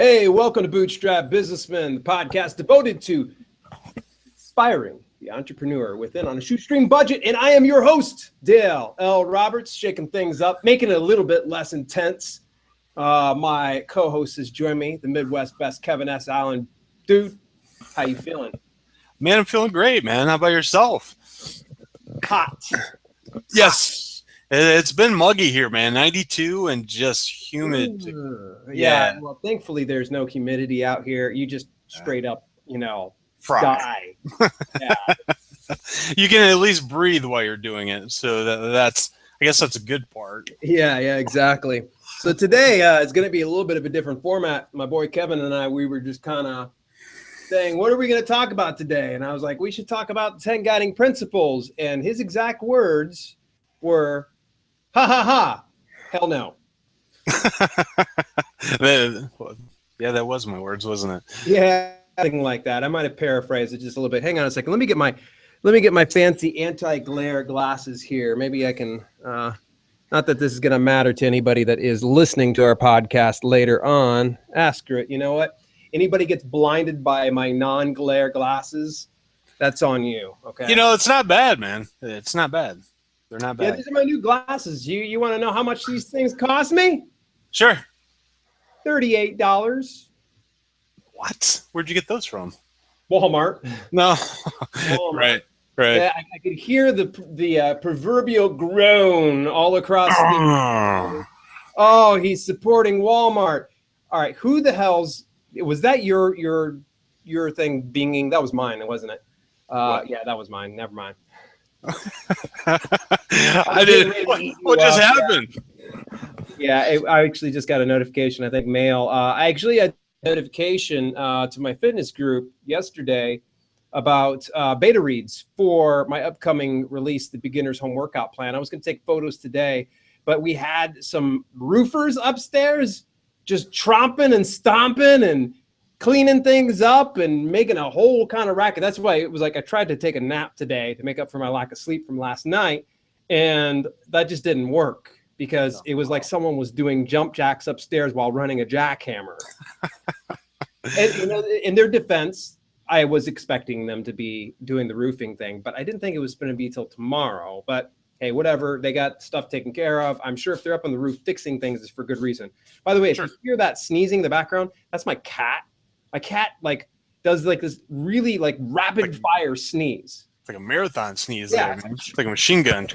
Hey, welcome to Bootstrap Businessmen, the podcast devoted to inspiring the entrepreneur within on a shoestring budget. And I am your host, Dale L. Roberts, shaking things up, making it a little bit less intense. My co-host has joined me, the Midwest best, Kevin S. Allen. Dude, how you feeling? Man, I'm feeling great, man. How about yourself? Hot. Yes. It's been muggy here, man. 92 and just humid. Yeah. Well, thankfully, there's no humidity out here. You just straight up, die. Yeah. You can at least breathe while you're doing it. So I guess that's a good part. Yeah, exactly. So today it's going to be a little bit of a different format. My boy Kevin and I, we were just kind of saying, what are we going to talk about today? And I was like, we should talk about 10 guiding principles. And his exact words were, ha, ha, ha, hell no. Yeah, that was my words, wasn't it? Yeah, something like that. I might have paraphrased it just a little bit. Hang on a second. Let me get my fancy anti-glare glasses here. Maybe I can, not that this is going to matter to anybody that is listening to our podcast later on. Ask her it. You know what? Anybody gets blinded by my non-glare glasses, that's on you. Okay. It's not bad, man. It's not bad. They're not bad. Yeah, these are my new glasses. You want to know how much these things cost me? Sure. $38. What? Where'd you get those from? Walmart. No. Walmart. Right. Yeah, I could hear the proverbial groan all across the. Oh, he's supporting Walmart. All right, who the hell's was that? Your thing binging? That was mine, wasn't it? Yeah, that was mine. Never mind. I did. What just happened? Yeah, I actually just got a notification. I think mail. I actually had a notification to my fitness group yesterday about beta reads for my upcoming release, the Beginner's Home Workout Plan. I was going to take photos today, but we had some roofers upstairs just tromping and stomping and cleaning things up and making a whole kind of racket. That's why it was like I tried to take a nap today to make up for my lack of sleep from last night, and that just didn't work because it was like someone was doing jump jacks upstairs while running a jackhammer. And in their defense, I was expecting them to be doing the roofing thing, but I didn't think it was going to be till tomorrow. But hey, whatever. They got stuff taken care of. I'm sure if they're up on the roof fixing things, it's for good reason. By the way, If you hear that sneezing in the background, that's my cat. My cat does this really rapid fire sneeze. It's like a marathon sneeze there, man. It's like a machine gun.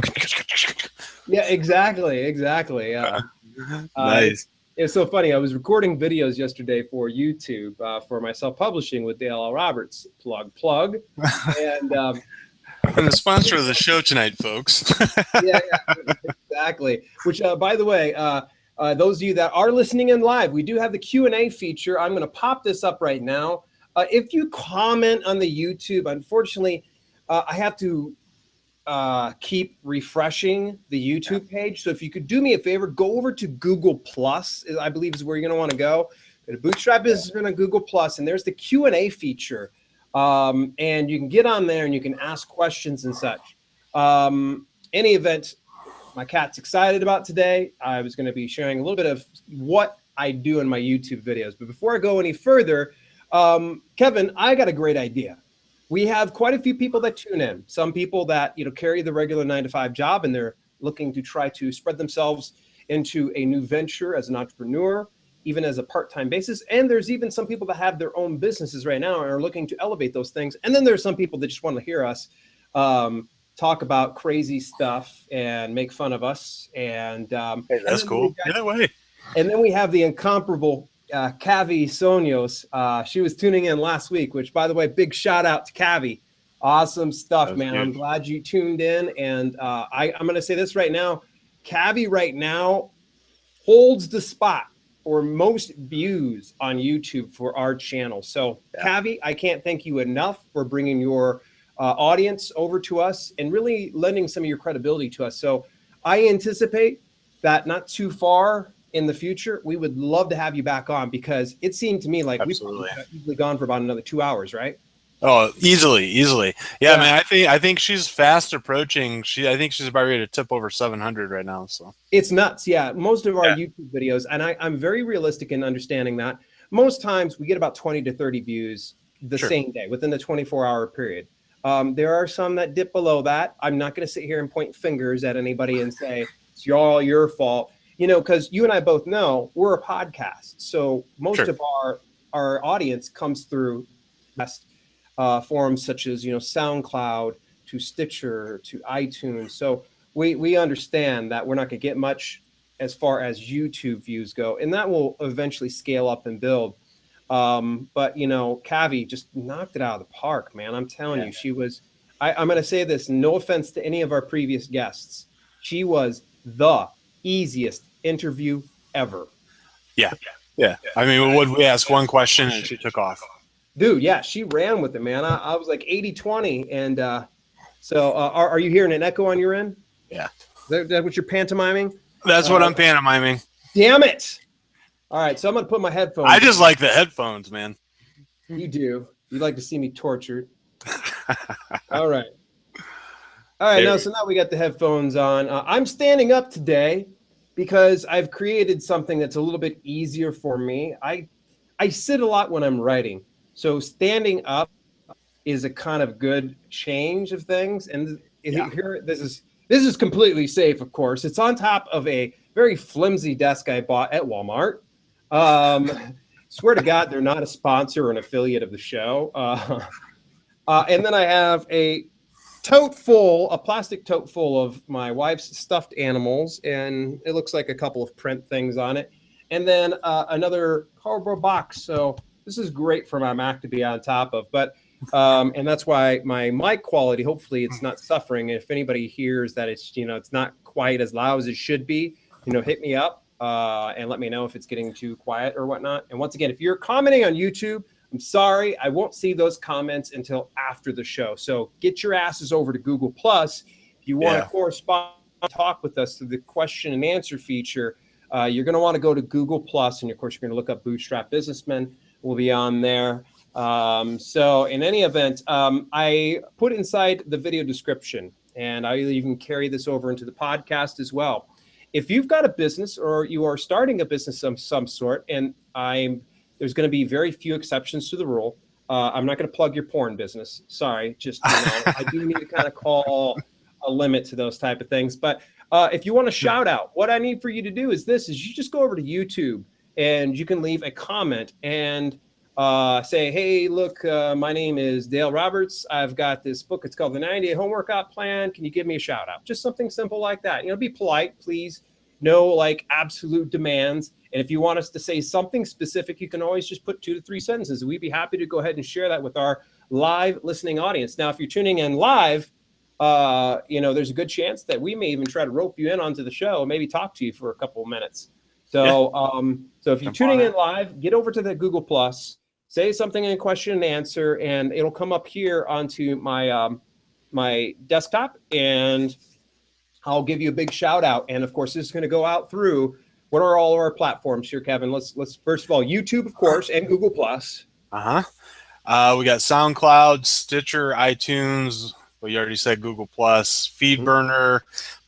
Yeah, exactly. Nice. It's so funny. I was recording videos yesterday for YouTube for my self-publishing with Dale L. Roberts. Plug. And I'm the sponsor of the show tonight, folks. yeah, exactly. Which, by the way, those of you that are listening in live, we do have the Q&A feature. I'm going to pop this up right now. If you comment on the YouTube, unfortunately, I have to keep refreshing the YouTube page. So if you could do me a favor, go over to Google Plus, I believe is where you're going to want to go. Go to Bootstrap Businessmen on Google Plus, and there's the Q&A feature. And you can get on there and you can ask questions and such. Any event, my cat's excited about today. I was going to be sharing a little bit of what I do in my YouTube videos. But before I go any further, Kevin, I got a great idea. We have quite a few people that tune in. Some people that carry the regular 9-to-5 job and they're looking to try to spread themselves into a new venture as an entrepreneur, even as a part-time basis. And there's even some people that have their own businesses right now and are looking to elevate those things. And then there's some people that just want to hear us talk about crazy stuff and make fun of us. And hey, that's cool. Either way. And then we have the incomparable Cavi Sonios. She was tuning in last week, which, by the way, big shout out to Cavi. Awesome stuff, man. Good. I'm glad you tuned in. And I'm going to say this right now. Cavi right now holds the spot for most views on YouTube for our channel. So, Cavi, I can't thank you enough for bringing your audience over to us and really lending some of your credibility to us. So I anticipate that not too far in the future, we would love to have you back on, because it seemed to me like we've easily gone for about another 2 hours, right? Oh, easily. Yeah, man. I think she's fast approaching. I think she's about ready to tip over 700 right now. So it's nuts. Yeah, most of our YouTube videos, and I'm very realistic in understanding that. most times we get about 20 to 30 views the Sure. same day within the 24-hour period. There are some that dip below that. I'm not going to sit here and point fingers at anybody and say it's all your fault, because you and I both know we're a podcast. So most Sure. of our audience comes through best forums such as, SoundCloud to Stitcher to iTunes. So we understand that we're not going to get much as far as YouTube views go, and that will eventually scale up and build. But Cavi just knocked it out of the park, man. I'm telling you, she was. I'm going to say this. No offense to any of our previous guests, she was the easiest interview ever. Yeah. Yeah. I mean, would we ask one question and she took off? Dude, yeah, she ran with it, man. I was like 80-20. And so are you hearing an echo on your end? Yeah. Is that what you're pantomiming? That's what I'm pantomiming. Damn it. All right, so I'm going to put my headphones I just like the headphones, man. You do. You'd like to see me tortured. All right. All right, so now we got the headphones on. I'm standing up today because I've created something that's a little bit easier for me. I sit a lot when I'm writing. So standing up is a kind of good change of things. And here, this is completely safe, of course. It's on top of a very flimsy desk I bought at Walmart. Swear to God, they're not a sponsor or an affiliate of the show. And then I have a plastic tote full of my wife's stuffed animals, and it looks like a couple of print things on it. And then another cardboard box. So this is great for my Mac to be on top of. But and that's why my mic quality, hopefully it's not suffering. If anybody hears that it's not quite as loud as it should be, hit me up and let me know if it's getting too quiet or whatnot. And once again, if you're commenting on YouTube, I'm sorry, I won't see those comments until after the show. So get your asses over to Google Plus. If you want to correspond, talk with us through the question and answer feature, you're going to want to go to Google Plus, and of course, you're going to look up Bootstrap Businessmen. We'll be on there. So in any event, I put inside the video description, and I even carry this over into the podcast as well. If you've got a business or you are starting a business of some sort, and there's going to be very few exceptions to the rule. I'm not going to plug your porn business. Sorry, just I do need to kind of call a limit to those type of things. But if you want to shout out, what I need for you to do is you just go over to YouTube and you can leave a comment and say, hey, look, my name is Dale Roberts. I've got this book. It's called The 90-Day Home Workout Plan. Can you give me a shout out? Just something simple like that. Be polite, please. No absolute demands. And if you want us to say something specific, you can always just put 2 to 3 sentences. We'd be happy to go ahead and share that with our live listening audience. Now, if you're tuning in live, there's a good chance that we may even try to rope you in onto the show, maybe talk to you for a couple of minutes. So, so if you're tuning in live, get over to the Google Plus, say something in question and answer, and it'll come up here onto my my desktop, and I'll give you a big shout out. And of course, this is going to go out through. What are all of our platforms here, Kevin? Let's first of all, YouTube, of course, and Google Plus. We got SoundCloud, Stitcher, iTunes. Well, you already said Google Plus, FeedBurner,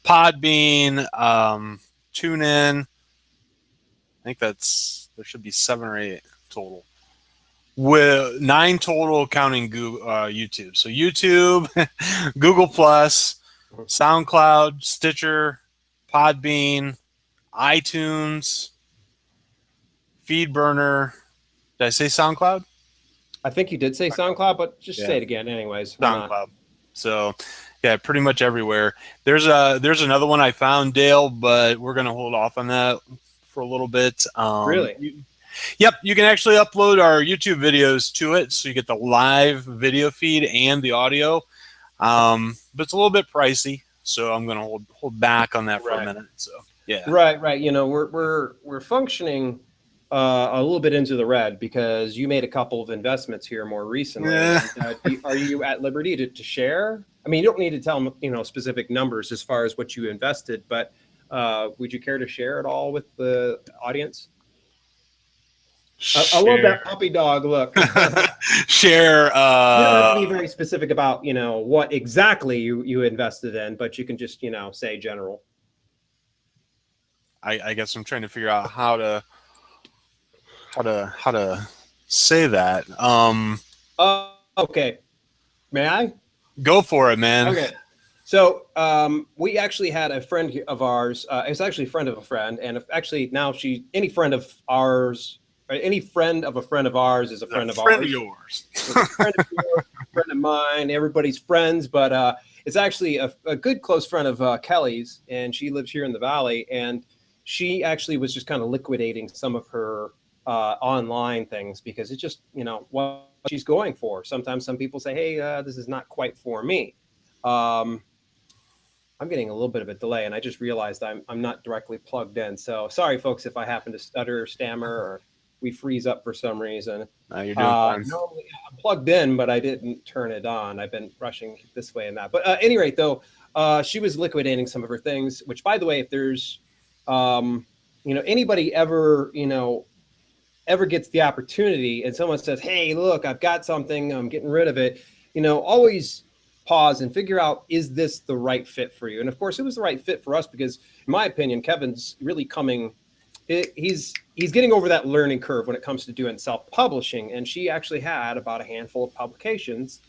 Podbean, TuneIn. I think there should be 7 or 8 total. With 9 total counting YouTube. So YouTube, Google Plus, SoundCloud, Stitcher, Podbean, iTunes, FeedBurner. Did I say SoundCloud? I think you did say SoundCloud, but just say it again anyways. SoundCloud. So yeah, pretty much everywhere. There's another one I found, Dale, but we're gonna hold off on that for a little bit. Really? Yep, you can actually upload our YouTube videos to it, so you get the live video feed and the audio. But it's a little bit pricey, so I'm gonna hold back on that for a minute. So yeah. Right. We're functioning a little bit into the red because you made a couple of investments here more recently. Are you at liberty to share? I mean, you don't need to tell them, specific numbers as far as what you invested, but would you care to share it all with the audience? I love that puppy dog look. Share. You don't have to be very specific about, what exactly you invested in, but you can just, say general. I guess I'm trying to figure out how to. how to say that. Okay. May I? Go for it, man. Okay. So we actually had a friend of ours. It's actually a friend of a friend, and if actually now any friend of ours, or any friend of a friend of ours is a friend A of friend of ours. yours. It's a friend of yours, a friend of mine. Everybody's friends, but it's actually a good close friend of Kelly's, and she lives here in the valley. And she actually was just kind of liquidating some of her online things because it's just what she's going for. Sometimes some people say, "Hey, this is not quite for me." Um, I'm getting a little bit of a delay, and I just realized I'm not directly plugged in. So sorry, folks, if I happen to stutter or stammer or we freeze up for some reason. No, you're doing fine. Normally I'm plugged in, but I didn't turn it on. I've been rushing this way and that. But at any rate, though, she was liquidating some of her things. Which, by the way, if there's anybody ever gets the opportunity and someone says, "Hey, look, I've got something, I'm getting rid of it," always pause and figure out, is this the right fit for you? And of course, it was the right fit for us because, in my opinion, Kevin's really he's getting over that learning curve when it comes to doing self-publishing. And she actually had about a handful of publications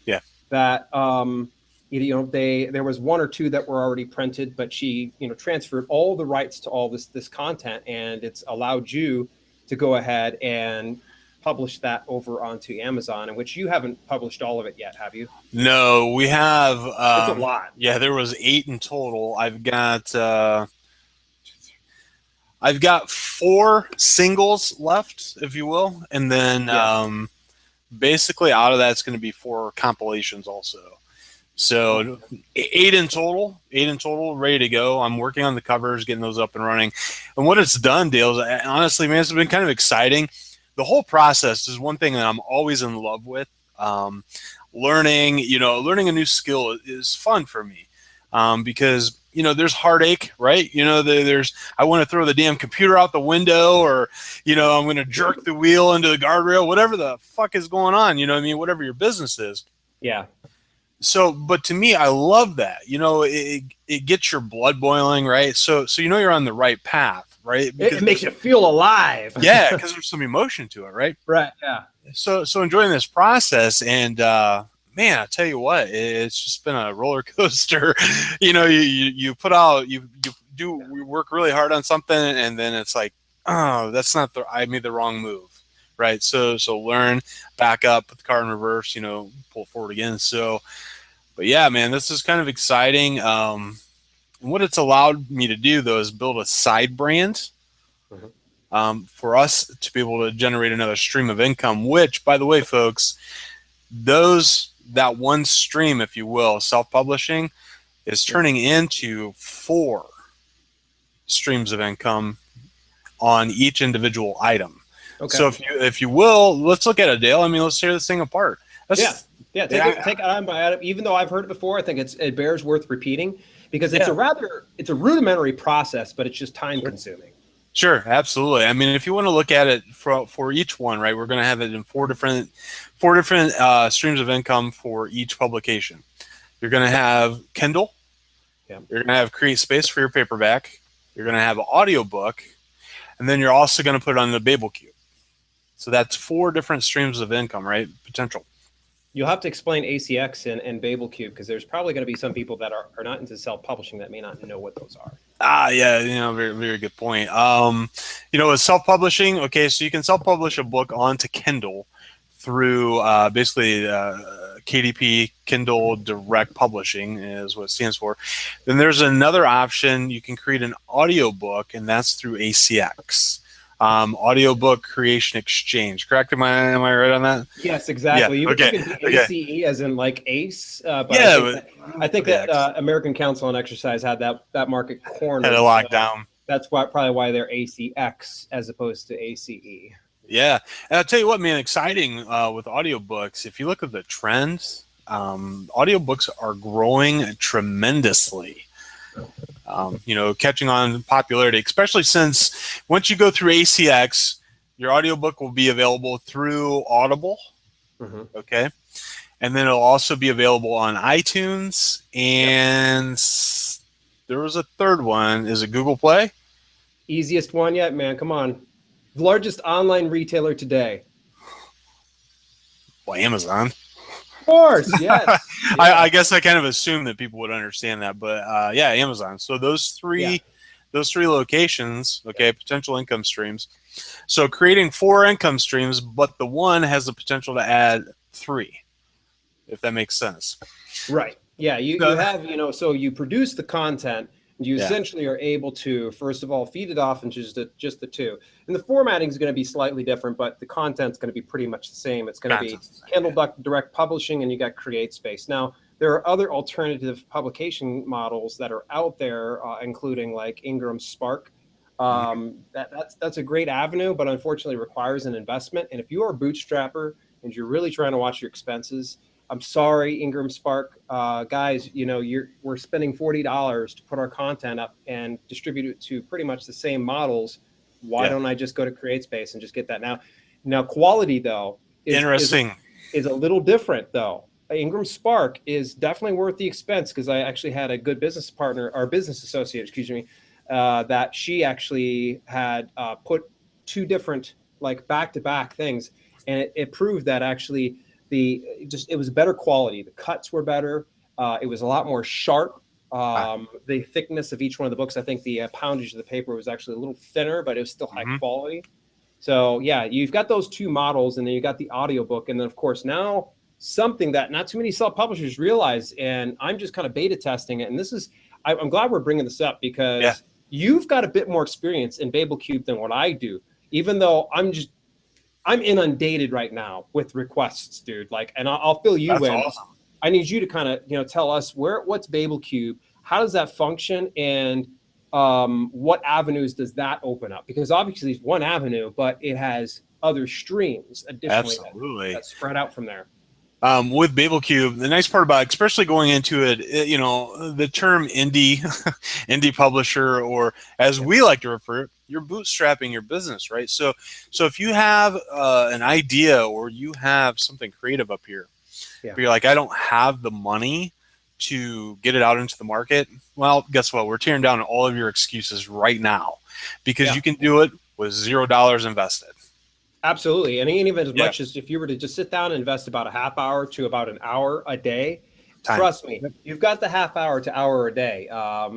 that there was one or two that were already printed, but she transferred all the rights to all this content, and it's allowed you to go ahead and publish that over onto Amazon, in which you haven't published all of it yet, have you? No, we have. It's a lot. Yeah, there was 8 in total. I've got 4 singles left, if you will, and then basically out of that's going to be 4 compilations also. So 8 in total, ready to go. I'm working on the covers, getting those up and running. And what it's done, Dale, is honestly, man, it's been kind of exciting. The whole process is one thing that I'm always in love with. Learning a new skill is fun for me because there's heartache, right? I want to throw the damn computer out the window, or I'm going to jerk the wheel into the guardrail, whatever the fuck is going on. Whatever your business is. Yeah. So, but to me, I love that. It gets your blood boiling, right? So you're on the right path, right? Because it makes you feel alive. Yeah, because there's some emotion to it, right? Right. Yeah. So enjoying this process, and man, I tell you what, it's just been a roller coaster. You put out, you work really hard on something, and then it's like, oh, I made the wrong move, right? So learn, back up, put the car in reverse, pull forward again. So, but yeah, man, this is kind of exciting. What it's allowed me to do, though, is build a side brand. For us to be able to generate another stream of income, which, by the way, folks, that one stream, if you will, self-publishing, is turning into 4 streams of income on each individual item. Okay. So if you will, let's look at it, Dale. Let's tear this thing apart. Take it on by it. Even though I've heard it before, I think it bears worth repeating because it's a rudimentary process, but it's just time consuming. Sure, absolutely. If you want to look at it for each one, right, we're going to have it in 4 different streams of income for each publication. You're going to have Kindle. Yeah. You're going to have create space for your paperback. You're going to have an audiobook, and then you're also going to put it on the BabelCube. So that's 4 different streams of income, right? Potential. You'll have to explain ACX and BabelCube because there's probably going to be some people that are not into self-publishing that may not know what those are. Yeah, very, very good point. With self-publishing, okay, so you can self-publish a book onto Kindle through basically KDP, Kindle Direct Publishing is what it stands for. Then there's another option. You can create an audiobook, and that's through ACX. Audiobook Creation Exchange, correct? Am I right on that? Yes, exactly. Yeah. You can ACE as in like ACE, but I think that American Council on Exercise had that market cornered. Had it locked down. That's probably why they're ACX as opposed to ACE. Yeah, and I'll tell you what, man, exciting with audiobooks. If you look at the trends, audiobooks are growing tremendously. Catching on popularity, especially since once you go through ACX, your audiobook will be available through Audible. Okay. And then it'll also be available on iTunes. And there was a third one. Is it Google Play? Easiest one yet, man. Come on. largest online retailer today? Well, Amazon. Of course, yes. I Yeah, guess I kind of assumed that people would understand that, but yeah, Amazon. So yeah, those three locations, okay, potential income streams. So creating 4 income streams, but the one has the potential to add 3, if that makes sense. right. Yeah, you have, so you produce the content, and you Yeah, essentially are able to, first of all, feed it off into just the two. And the formatting is going to be slightly different, but the content's going to be pretty much the same. It's going to be content's the same. Kindle Direct Publishing, and you got Create Space. Now, there are other alternative publication models that are out there, including like Ingram Spark. That's a great avenue, but unfortunately requires an investment. And if you are a bootstrapper and you're really trying to watch your expenses, I'm sorry, Ingram Spark guys. We're spending $40 to put our content up and distribute it to pretty much the same models. Why Yeah, don't I just go to CreateSpace and just get that now? Now, quality though interesting. is a little different though. Ingram Spark is definitely worth the expense because I actually had a good business partner, or business associate, excuse me, that she actually had put 2 different like back-to-back things, and it proved that actually it was better quality. The cuts were better. It was a lot more sharp. Ah, The thickness of each one of the books, I think the poundage of the paper was actually a little thinner, but it was still high mm-hmm. quality. So yeah, you've got those 2 models, and then you got the audiobook, and then of course now something that not too many self-publishers realize, and I'm just kind of beta testing it. And I'm glad we're bringing this up Yeah, because you've got a bit more experience in BabelCube than what I do, even though I'm inundated right now with requests, dude. Like, and I'll fill you that's in. awesome. I need you to kind of tell us what's BabelCube, how does that function, and what avenues does that open up? Because obviously it's one avenue, but it has other streams additionally Absolutely. that spread out from there. With BabelCube, the nice part about it, especially going into it, the term indie, indie publisher, or as Yeah. we like to refer it, you're bootstrapping your business, right? So if you have an idea or you have something creative up here, Yeah. but you're like, I don't have the money to get it out into the market. Well, guess what? We're tearing down all of your excuses right now because Yeah. you can do it with $0 invested. Absolutely. And even as Yeah, much as if you were to just sit down and invest about a half hour to about an hour a day, time. trust me, you've got the half hour to hour a day.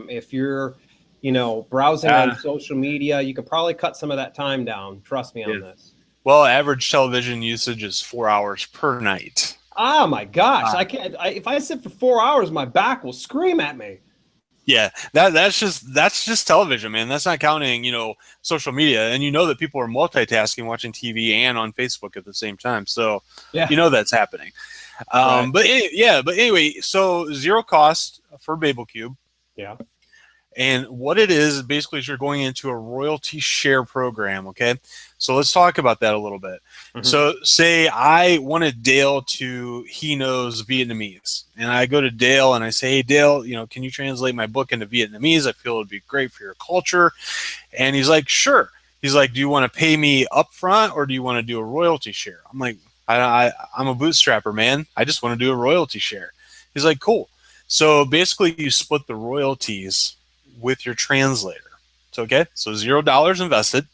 If you're, browsing Uh, on social media, you could probably cut some of that time down. Trust me yeah. on this. Well, average television usage is 4 hours per night. Oh my gosh. Uh, I can't, if I sit for 4 hours, my back will scream at me. yeah, that's just television, man. That's not counting, social media, and you know that people are multitasking, watching TV and on Facebook at the same time. So, Yeah. that's happening. Right. But anyway, so zero cost for BabelCube. Yeah. And what it is basically is you're going into a royalty share program. Okay. So let's talk about that a little bit. Mhm. So say I wanted Dale he knows Vietnamese, and I go to Dale and I say, hey, Dale, can you translate my book into Vietnamese? I feel it'd be great for your culture. And he's like, sure. He's like, do you want to pay me upfront or do you want to do a royalty share? I'm like, I'm a bootstrapper, man. I just want to do a royalty share. He's like, cool. So basically you split the royalties with your translator. So, okay, so $0 invested,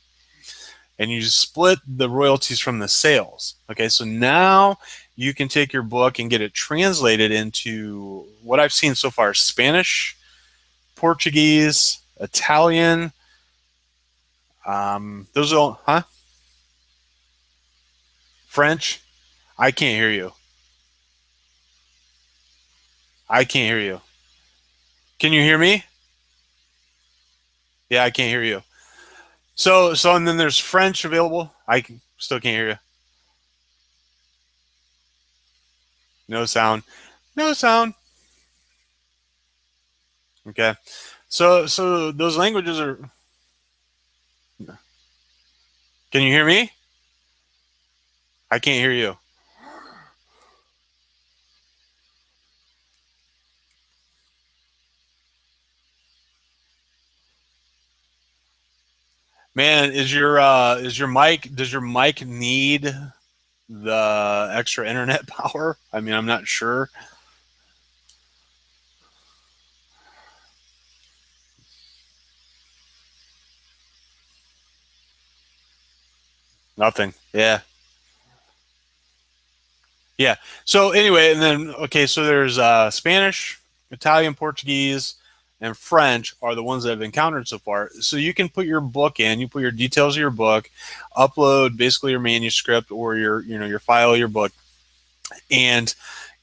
and you split the royalties from the sales. Okay, so now you can take your book and get it translated into what I've seen so far: Spanish, Portuguese, Italian. Those are all, huh? French. I can't hear you. I can't hear you. Can you hear me? Yeah, I can't hear you. So, and then there's French available. Still can't hear you. No sound. No sound. Okay. So those languages are. Can you hear me? I can't hear you. Man, is your mic? Does your mic need the extra internet power? I mean, I'm not sure. Nothing. Yeah. Yeah. So anyway, and then okay, so there's Spanish, Italian, Portuguese, and French are the ones that I've encountered so far. So you can put your book in, you put your details of your book, upload basically your manuscript or your your file of your book, and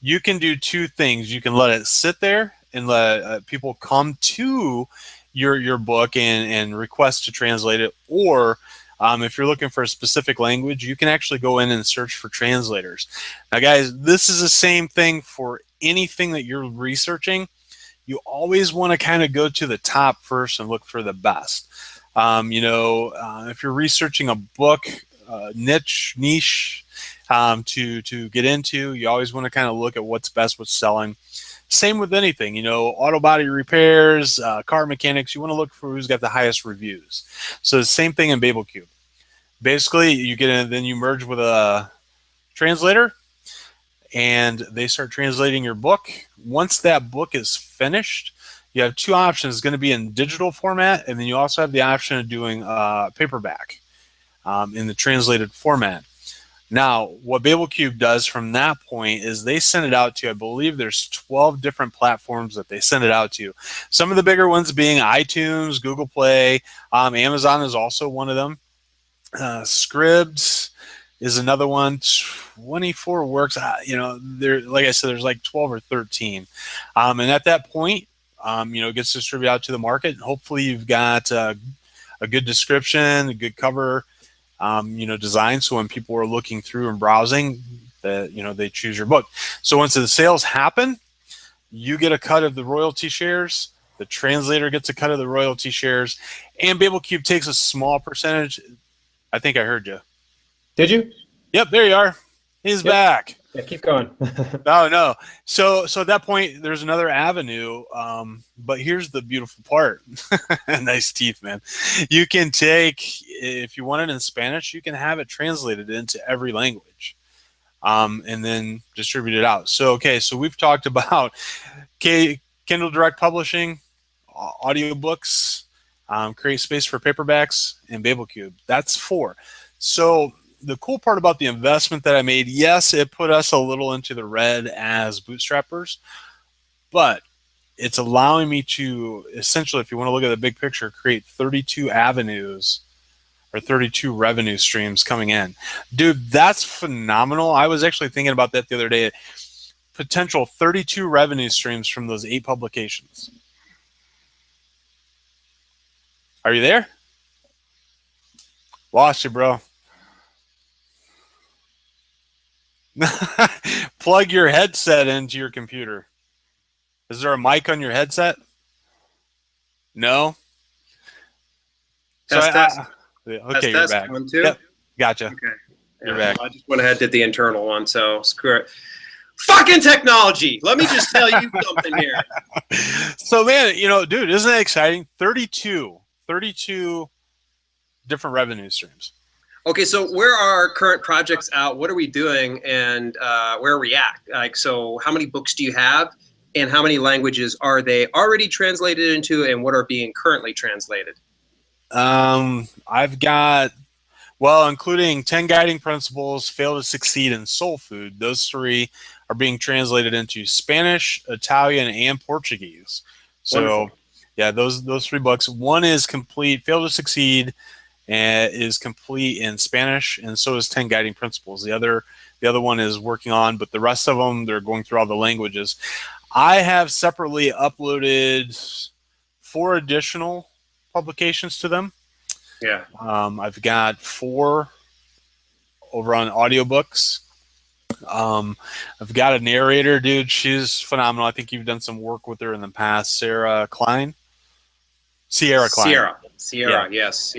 you can do two things. You can let it sit there and let people come to your book and request to translate it, or if you're looking for a specific language, you can actually go in and search for translators. Now, guys, this is the same thing for anything that you're researching. You always want to kind of go to the top first and look for the best. If you're researching a book, niche to get into, you always want to kind of look at what's best, what's selling. Same with anything, auto body repairs, car mechanics. You want to look for who's got the highest reviews. So the same thing in BabelCube. Basically, you get in, then you merge with a translator, and they start translating your book. Once that book is finished, you have two options. It's going to be in digital format, and then you also have the option of doing paperback in the translated format. Now, what BabelCube does from that point is they send it out to, I believe there's 12 different platforms that they send it out to. Some of the bigger ones being iTunes, Google Play, Amazon is also one of them. Scribd is another one. 24 works. There, like I said, there's like 12 or 13. And at that point, it gets distributed out to the market. And hopefully you've got a good description, a good cover, design. So when people are looking through and browsing, that they choose your book. So once the sales happen, you get a cut of the royalty shares. The translator gets a cut of the royalty shares, and BabelCube takes a small percentage. I think I heard you. Did you? Yep, there you are. He's back. Yeah, keep going. No. So at that point, there's another avenue. But here's the beautiful part. Nice teeth, man. You can take, if you want it in Spanish, you can have it translated into every language, and then distribute it out. So we've talked about Kindle Direct Publishing, audiobooks, create space for paperbacks, and BabelCube. That's 4. So the cool part about the investment that I made, yes, it put us a little into the red as bootstrappers, but it's allowing me to essentially, if you want to look at the big picture, create 32 avenues or 32 revenue streams coming in. Dude, that's phenomenal. I was actually thinking about that the other day. Potential 32 revenue streams from those 8 publications. Are you there? Lost you, bro. Plug your headset into your computer. Is there a mic on your headset? No? Test. Okay, you're back. 1, 2. Yep, gotcha. Okay. You're back. I just went ahead and did the internal one, so screw it. Fucking technology! Let me just tell you something here. So, man, dude, isn't that exciting? 32 different revenue streams. Okay, so where are our current projects out? What are we doing, and where are we at? So how many books do you have, and how many languages are they already translated into, and what are being currently translated? I've got, including 10 Guiding Principles, Fail to Succeed, and Soul Food. Those 3 are being translated into Spanish, Italian, and Portuguese. So, wonderful. Yeah, those 3 books. One is complete. Fail to Succeed is complete in Spanish, and so is 10 Guiding Principles. The other one is working on, but the rest of them, they're going through all the languages. I have separately uploaded 4 additional publications to them. Yeah. I've got 4 over on audiobooks. I've got a narrator, dude. She's phenomenal. I think you've done some work with her in the past, Sierra Klein. Sierra, yeah. Yes.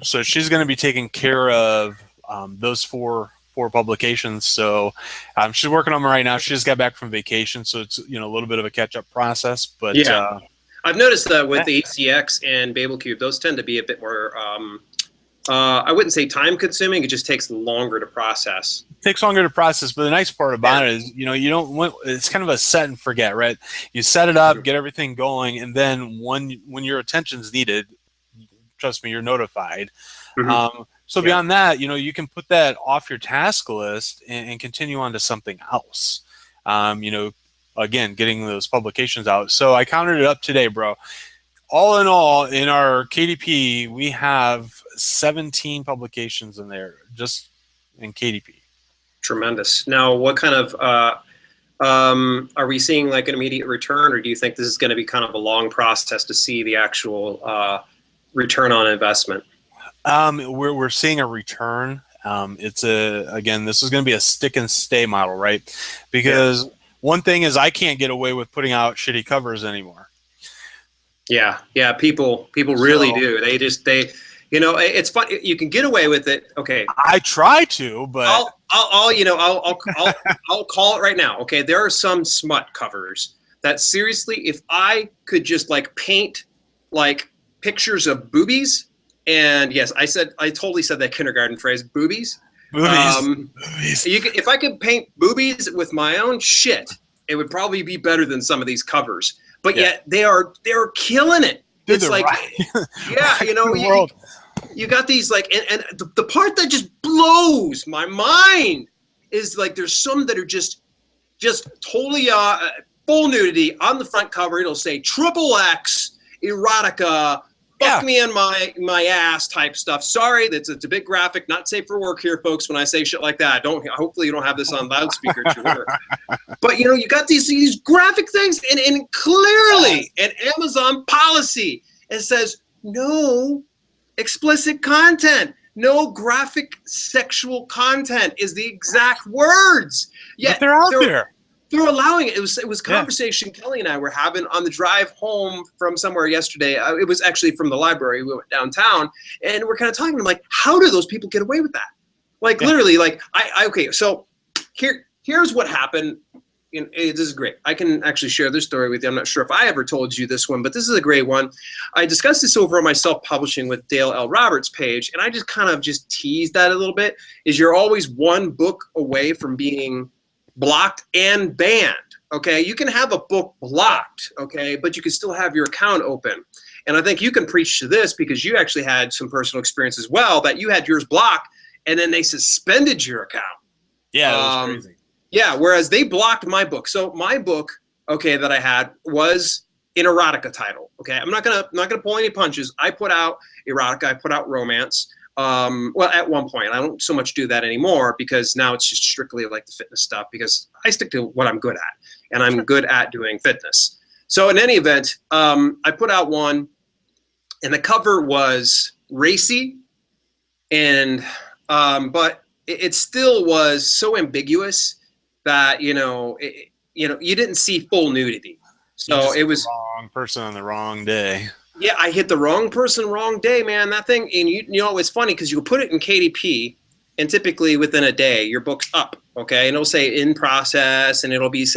So she's going to be taking care of those 4 publications. So she's working on them right now. She just got back from vacation, so it's a little bit of a catch-up process. But yeah, I've noticed that with the ACX and BabelCube, those tend to be a bit more. I wouldn't say time-consuming. It just takes longer to process. It takes longer to process, but the nice part about it is, you don't want. It's kind of a set and forget, right? You set it up, get everything going, and then when your attention's needed, trust me, you're notified. So beyond that, you can put that off your task list and continue on to something else. Again, getting those publications out. So I counted it up today, bro. All in all, in our KDP, we have 17 publications in there, just in KDP. Tremendous. Now, what kind of are we seeing like an immediate return, or do you think this is going to be kind of a long process to see the actual return on investment? We're seeing a return. Again, this is going to be a stick and stay model, right? Because one thing is I can't get away with putting out shitty covers anymore. Yeah, people really do. It's fun. You can get away with it. Okay, I try to, but I'll call it right now. Okay, there are some smut covers that seriously, if I could just like paint like pictures of boobies. And yes, I totally said that kindergarten phrase, boobies. Boobies. If I could paint boobies with my own shit, it would probably be better than some of these covers. But yet they're killing it. Dude, it's like, you got these like, and the part that just blows my mind is like there's some that are just totally full nudity on the front cover. It'll say XXX erotica. Fuck me in my ass type stuff. Sorry, it's a bit graphic, not safe for work here, folks. When I say shit like that, hopefully you don't have this on loudspeaker. But you got these graphic things, and clearly an Amazon policy, it says no explicit content, no graphic sexual content is the exact words. Yet they're out there. They're allowing it. It was a conversation Kelly and I were having on the drive home from somewhere yesterday. It was actually from the library. We went downtown, and we're kind of talking. I'm like, how do those people get away with that? Like literally, like okay. So here's what happened. This is great. I can actually share this story with you. I'm not sure if I ever told you this one, but this is a great one. I discussed this over on my self-publishing with Dale L. Roberts page, and I just kind of teased that a little bit. Is you're always one book away from being blocked and banned. Okay, you can have a book blocked, okay, but you can still have your account open. And I think you can preach to this because you actually had some personal experience as well, that you had yours blocked and then they suspended your account. Yeah, it was crazy. Yeah, whereas they blocked my book. So my book, okay, that I had was an erotica title. Okay, I'm not gonna pull any punches. I put out erotica. I put out romance. Well, at one point, I don't so much do that anymore because now it's just strictly like the fitness stuff because I stick to what I'm good at, and I'm good at doing fitness. So in any event, I put out one, and the cover was racy, and but it still was so ambiguous that you didn't see full nudity. So it was the wrong person on the wrong day. Yeah, I hit the wrong person, wrong day, man. That thing, and it's funny because you put it in KDP, and typically within a day, your book's up, okay? And it'll say in process, and it'll be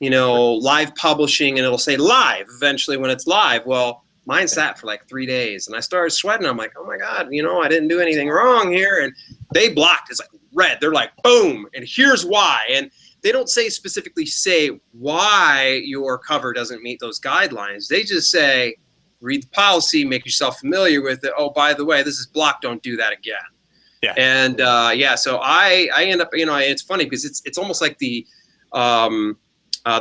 live publishing, and it'll say live eventually when it's live. Well, mine sat for like 3 days, and I started sweating. I'm like, oh my God, I didn't do anything wrong here. And they blocked. It's like red. They're like, boom, and here's why. And they don't specifically say why your cover doesn't meet those guidelines. They just say, read the policy, make yourself familiar with it. Oh, by the way, this is blocked. Don't do that again. Yeah. And so I end up, it's funny because it's almost like the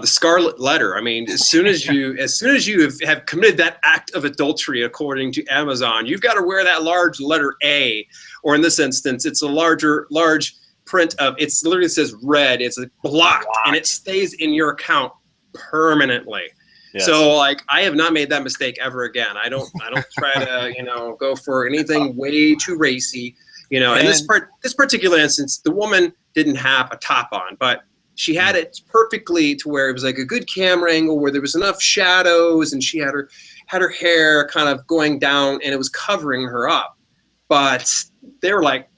scarlet letter. I mean, as soon as you have committed that act of adultery, according to Amazon, you've got to wear that large letter A, or in this instance, it's a large print of, it's literally says red. It's blocked, and it stays in your account permanently. Yes. So like I have not made that mistake ever again. I don't try to go for anything way too racy, And this particular instance, the woman didn't have a top on, but she had it perfectly to where it was like a good camera angle where there was enough shadows, and she had her hair kind of going down, and it was covering her up. But they were like,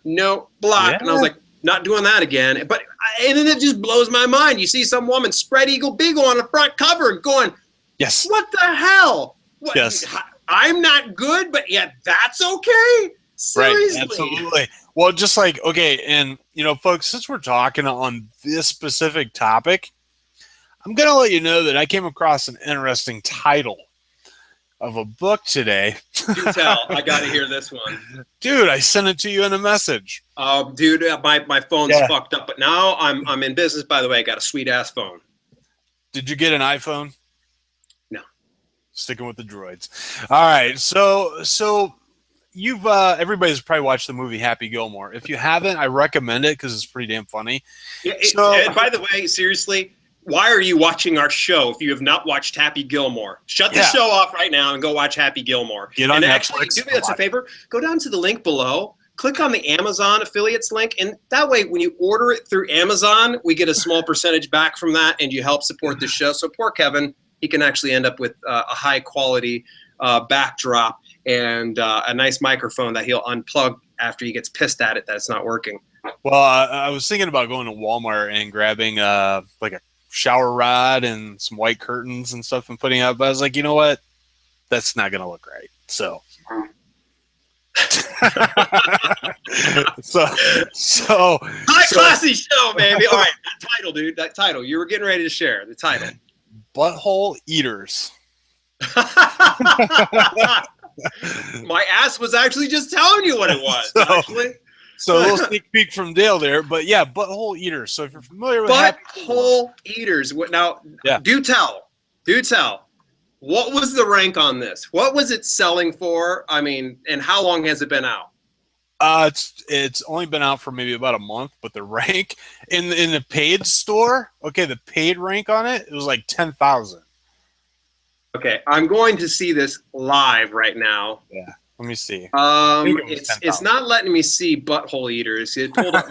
no, block, and I was like, not doing that again. And then it just blows my mind. You see some woman spread eagle beagle on the front cover and going, yes, what the hell? What, yes, I'm not good, but yet that's okay. Seriously. Right, absolutely. Well, just like, okay, and folks, since we're talking on this specific topic, I'm gonna let you know that I came across an interesting title of a book today. Do tell. I got to hear this one. Dude, I sent it to you in a message. Dude, my phone's fucked up, but now I'm in business. By the way, I got a sweet ass phone. Did you get an iPhone? No. Sticking with the droids. All right, so you've everybody's probably watched the movie Happy Gilmore. If you haven't, I recommend it because it's pretty damn funny. Yeah, and by the way, seriously, why are you watching our show if you have not watched Happy Gilmore? Shut the show off right now and go watch Happy Gilmore. Get on and Netflix. Actually, do me a favor. Go down to the link below. Click on the Amazon affiliates link, and that way, when you order it through Amazon, we get a small percentage back from that, and you help support the show. So poor Kevin, he can actually end up with a high quality backdrop and a nice microphone that he'll unplug after he gets pissed at it that it's not working. Well, I was thinking about going to Walmart and grabbing like a shower rod and some white curtains and stuff and putting up. But I was like, you know what? That's not going to look right. So. Classy show, baby. All right, that title, dude. That title. You were getting ready to share the title. Butthole Eaters. My ass was actually just telling you what it was. So a little sneak peek from Dale there, but yeah, Butthole Eaters. So if you're familiar with Butthole Eaters, now do tell. What was the rank on this? What was it selling for? I mean, and how long has it been out? It's only been out for maybe about a month, but the rank in the paid store, the paid rank on it was like 10,000. Okay, I'm going to see this live right now. Yeah, let me see. It's not letting me see Butthole Eaters. It pulled up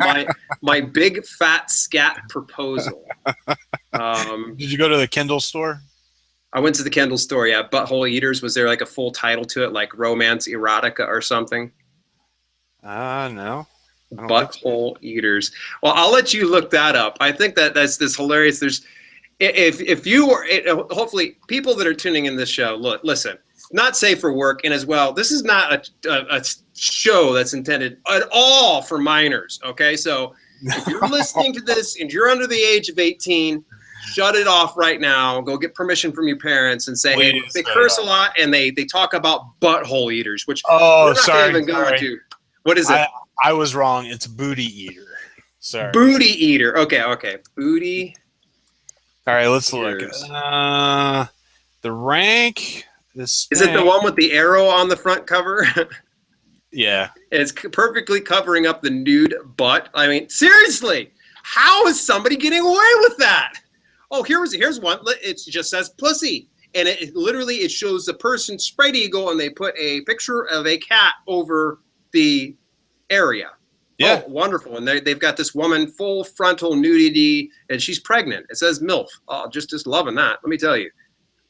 my big fat scat proposal. Did you go to the Kindle store? I went to the Kindle store. Yeah, Butthole Eaters. Was there like a full title to it, like romance erotica or something? No. Butthole Eaters. Well, I'll let you look that up. I think that's this hilarious. There's, if you are, hopefully people that are tuning in this show, listen, not safe for work, and as well, this is not a show that's intended at all for minors. Okay, so if you're listening to this and you're under the age of 18. Shut it off right now. Go get permission from your parents and say, hey, they curse a lot and they talk about butthole eaters, which we're not even going to. What is it? I was wrong. It's booty eater. Sorry. Booty eater. Okay. Booty. All right, let's look. The rank. Is it the one with the arrow on the front cover? Yeah. It's perfectly covering up the nude butt. I mean, seriously, how is somebody getting away with that? Oh, here's one. It just says pussy. And it literally shows the person spread eagle and they put a picture of a cat over the area. Yeah. Oh, wonderful. And they've got this woman full frontal nudity and she's pregnant. It says MILF. Oh, just loving that. Let me tell you.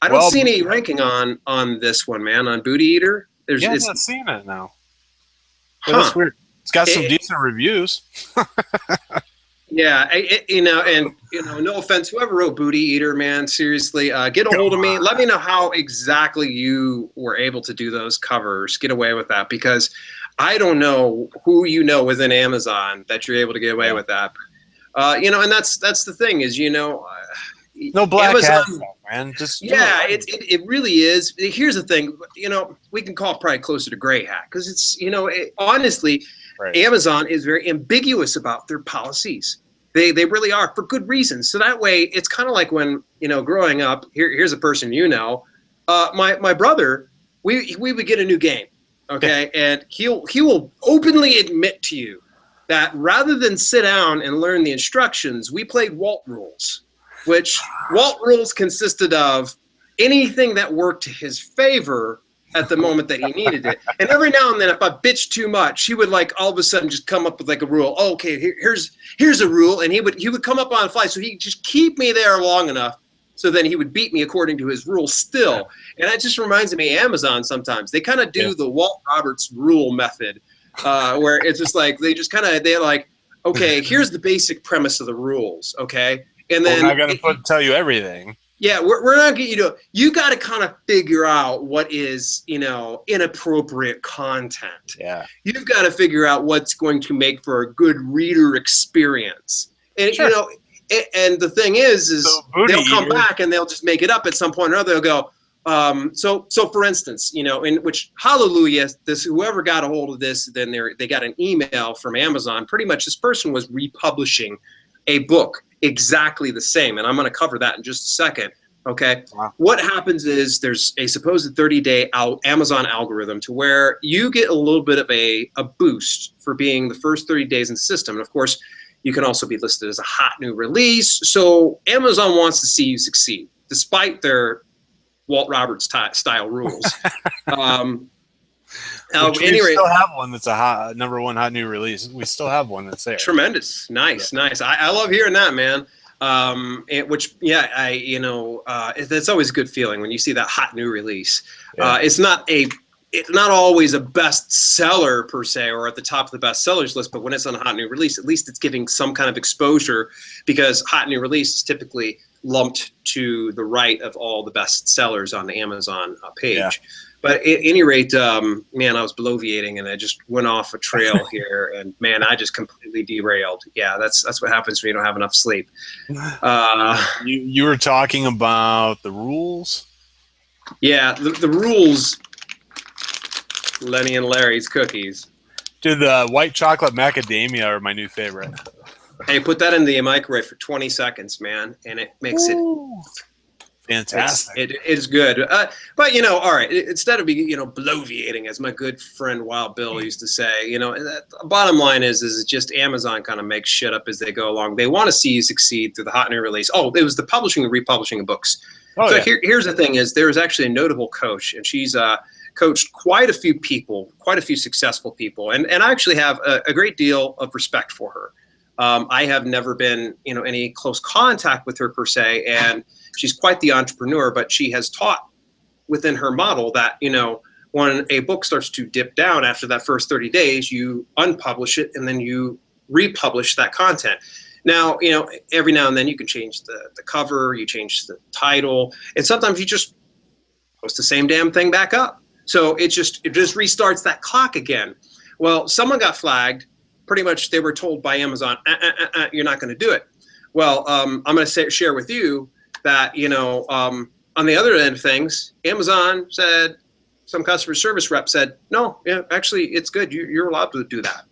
I don't see any ranking on this one, man, on Booty Eater. I'm not seeing it now. That's weird. It's got some decent reviews. Yeah, no offense, whoever wrote Booty Eater, man, seriously, get a hold of me. Let me know how exactly you were able to do those covers, get away with that, because I don't know who within Amazon that you're able to get away with that. And that's the thing is, no black Amazon, hat stuff, man. Just it really is. Here's the thing, we can call it probably closer to gray hat because it's honestly. Right. Amazon is very ambiguous about their policies. They really are for good reasons. So that way, it's kind of like when growing up. Here's a person my brother. We would get a new game, okay, and he will openly admit to you that rather than sit down and learn the instructions, we played Walt Rules, which Walt Rules consisted of anything that worked to his favor at the moment that he needed it. And every now and then, if I bitched too much, he would all of a sudden just come up with a rule. Oh, okay, here's a rule, and he would come up on the fly. So he'd just keep me there long enough, so then he would beat me according to his rules still. And that just reminds me of Amazon sometimes. They kind of do the Walt Roberts rule method, where it's just they're like, okay, here's the basic premise of the rules, okay, and then I'm not gonna tell you everything. Yeah, we're not getting you got to kind of figure out what is, inappropriate content. Yeah. You've got to figure out what's going to make for a good reader experience. And, and the thing is they'll come back and they'll just make it up at some point or other. They'll go, So for instance, you know, in which, hallelujah, this, whoever got a hold of this, then they got an email from Amazon. Pretty much this person was republishing a book exactly the same. And I'm going to cover that in just a second. Okay. Wow. What happens is there's a supposed 30-day Amazon algorithm to where you get a little bit of a boost for being the first 30 days in the system. And of course, you can also be listed as a hot new release. So Amazon wants to see you succeed, despite their Walt Roberts style rules. We still have one that's a #1 hot new release. We still have one that's there. Tremendous. Nice. I love hearing that, man. That's always a good feeling when you see that hot new release. Yeah. It's not always a bestseller per se, or at the top of the bestsellers list, but when it's on a hot new release, at least it's giving some kind of exposure, because hot new release is typically lumped to the right of all the best sellers on the Amazon page. Yeah. But at any rate, man, I was bloviating and I just went off a trail here, and man, I just completely derailed. Yeah, that's what happens when you don't have enough sleep. You were talking about the rules? Yeah, the rules. Lenny and Larry's cookies. Dude, the white chocolate macadamia are my new favorite. Hey, put that in the microwave for 20 seconds, man, and it makes it fantastic. It is good. But, you know, all right, instead of, you know, bloviating, as my good friend Wild Bill used to say, you know, the bottom line is just Amazon kind of makes shit up as they go along. They want to see you succeed through the hot new release. Oh, it was the publishing and republishing of books. So yeah. Here's the thing is, there is actually a notable coach, and she's coached quite a few people, quite a few successful people. And I actually have a great deal of respect for her. I have never been, you know, any close contact with her per se, and she's quite the entrepreneur, but she has taught within her model that, you know, when a book starts to dip down after that first 30 days, you unpublish it and then you republish that content. Now, you know, every now and then you can change the cover, you change the title, and sometimes you just post the same damn thing back up. So it just restarts that clock again. Well, someone got flagged. Pretty much they were told by Amazon, you're not going to do it. Well, I'm going to share with you that, you know, on the other end of things, Amazon said, some customer service rep said, no, yeah, actually, it's good. You're allowed to do that.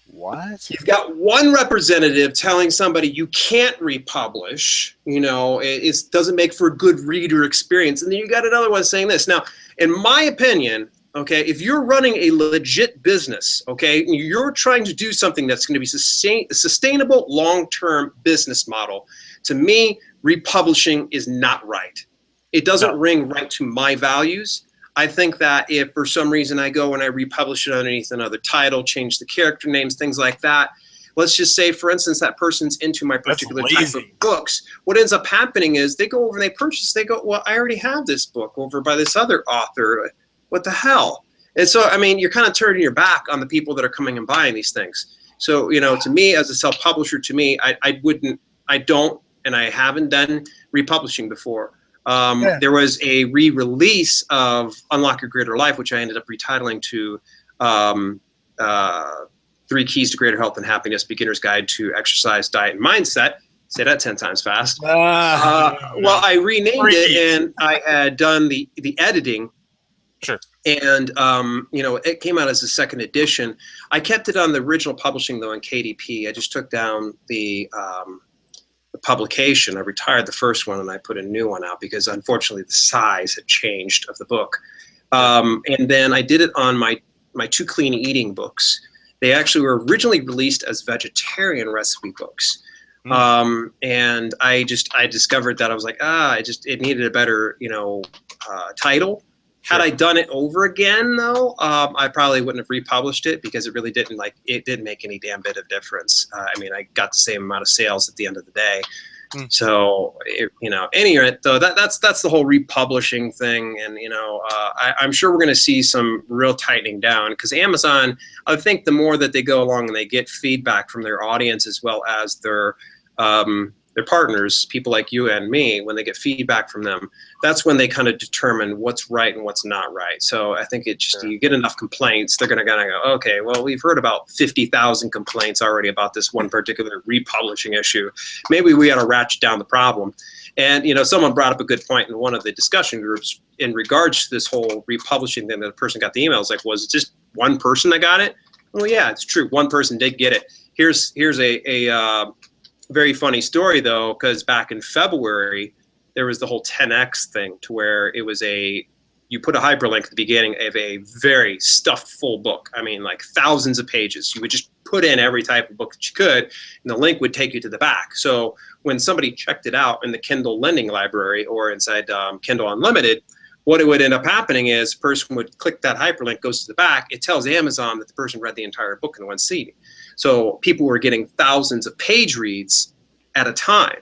What? You've got one representative telling somebody you can't republish, you know, it doesn't make for a good reader experience. And then you got another one saying this. Now, in my opinion, okay, if you're running a legit business, okay, you're trying to do something that's going to be a sustainable long-term business model, to me, republishing is not right. It doesn't ring right to my values. I think that if for some reason I go and I republish it underneath another title, change the character names, things like that, let's just say, for instance, that person's into my particular type of books. What ends up happening is they go over and they purchase, they go, well, I already have this book over by this other author. What the hell? And so, I mean, you're kind of turning your back on the people that are coming and buying these things. So, you know, to me, as a self-publisher, to me, I don't, and I haven't done republishing before. There was a re-release of Unlock Your Greater Life, which I ended up retitling to 3 Keys to Greater Health and Happiness, Beginner's Guide to Exercise, Diet, and Mindset. Say that 10 times fast. Well, I renamed it, and I had done the editing. Sure. And, you know, it came out as a second edition. I kept it on the original publishing, though, in KDP. I just took down the publication. I retired the first one and I put a new one out because, unfortunately, the size had changed of the book. And then I did it on my 2 clean eating books. They actually were originally released as vegetarian recipe books. And I discovered that I was like, it needed a better, you know, title. Had I done it over again, though, I probably wouldn't have republished it because it really didn't make any damn bit of difference. I mean, I got the same amount of sales at the end of the day. So, you know, anyway, though, that's the whole republishing thing. And, you know, I'm sure we're going to see some real tightening down because Amazon, I think the more that they go along and they get feedback from their audience as well as their their partners, people like you and me, when they get feedback from them, that's when they kind of determine what's right and what's not right. So I think it just, you get enough complaints, they're going to go, okay, well, we've heard about 50,000 complaints already about this one particular republishing issue. Maybe we ought to ratchet down the problem. And, you know, someone brought up a good point in one of the discussion groups in regards to this whole republishing thing that the person got the emails, like, was it just one person that got it? Well, yeah, it's true. One person did get it. Here's a very funny story, though, because back in February, there was the whole 10X thing to where it was you put a hyperlink at the beginning of a very stuffed full book. I mean, like thousands of pages. You would just put in every type of book that you could, and the link would take you to the back. So when somebody checked it out in the Kindle Lending Library or inside Kindle Unlimited, what it would end up happening is a person would click that hyperlink, goes to the back. It tells Amazon that the person read the entire book in one sitting. So people were getting thousands of page reads at a time.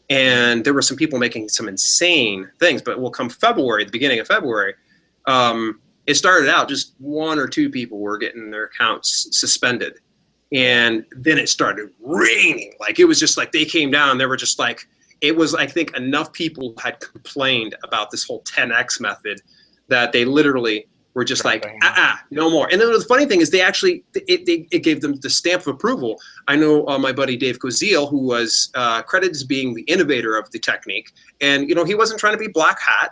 And there were some people making some insane things. But come February, the beginning of February, it started out just one or two people were getting their accounts suspended. And then it started raining. Like, it was just like they came down. They were just like, it was, I think, enough people had complained about this whole 10X method that they literally were just like, no more. And then the funny thing is they actually, it gave them the stamp of approval. I know my buddy Dave Koziel, who was credited as being the innovator of the technique. And, you know, he wasn't trying to be black hat.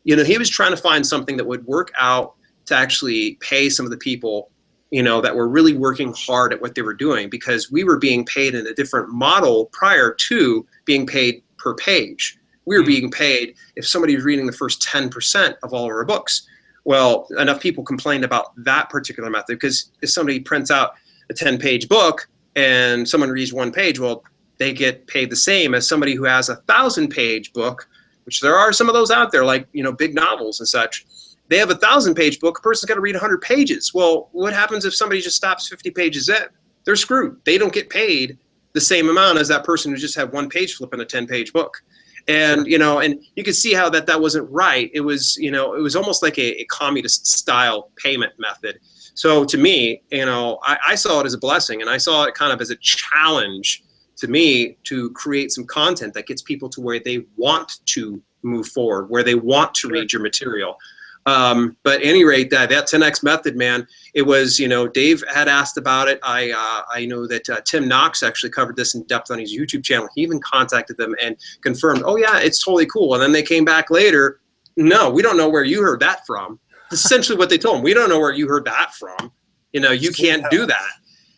You know, he was trying to find something that would work out to actually pay some of the people, you know, that were really working hard at what they were doing, because we were being paid in a different model prior to being paid per page. We were being paid if somebody was reading the first 10% of all of our books. Well, enough people complained about that particular method, because if somebody prints out a 10-page book and someone reads one page, well, they get paid the same as somebody who has a 1,000-page book, which there are some of those out there, like, you know, big novels and such. They have a 1,000-page book, a person's got to read 100 pages. Well, what happens if somebody just stops 50 pages in? They're screwed. They don't get paid the same amount as that person who just had one page flip in a 10-page book. And, you know, and you can see how that wasn't right. It was, you know, it was almost like a communist style payment method. So to me, you know, I saw it as a blessing, and I saw it kind of as a challenge to me to create some content that gets people to where they want to move forward, where they want to read your material. But at any rate, that 10X method, man, it was, you know, Dave had asked about it. I know that Tim Knox actually covered this in depth on his YouTube channel. He even contacted them and confirmed, oh yeah, it's totally cool. And then they came back later. No, we don't know where you heard that from. That's essentially what they told him. We don't know where you heard that from. You know, you can't do that.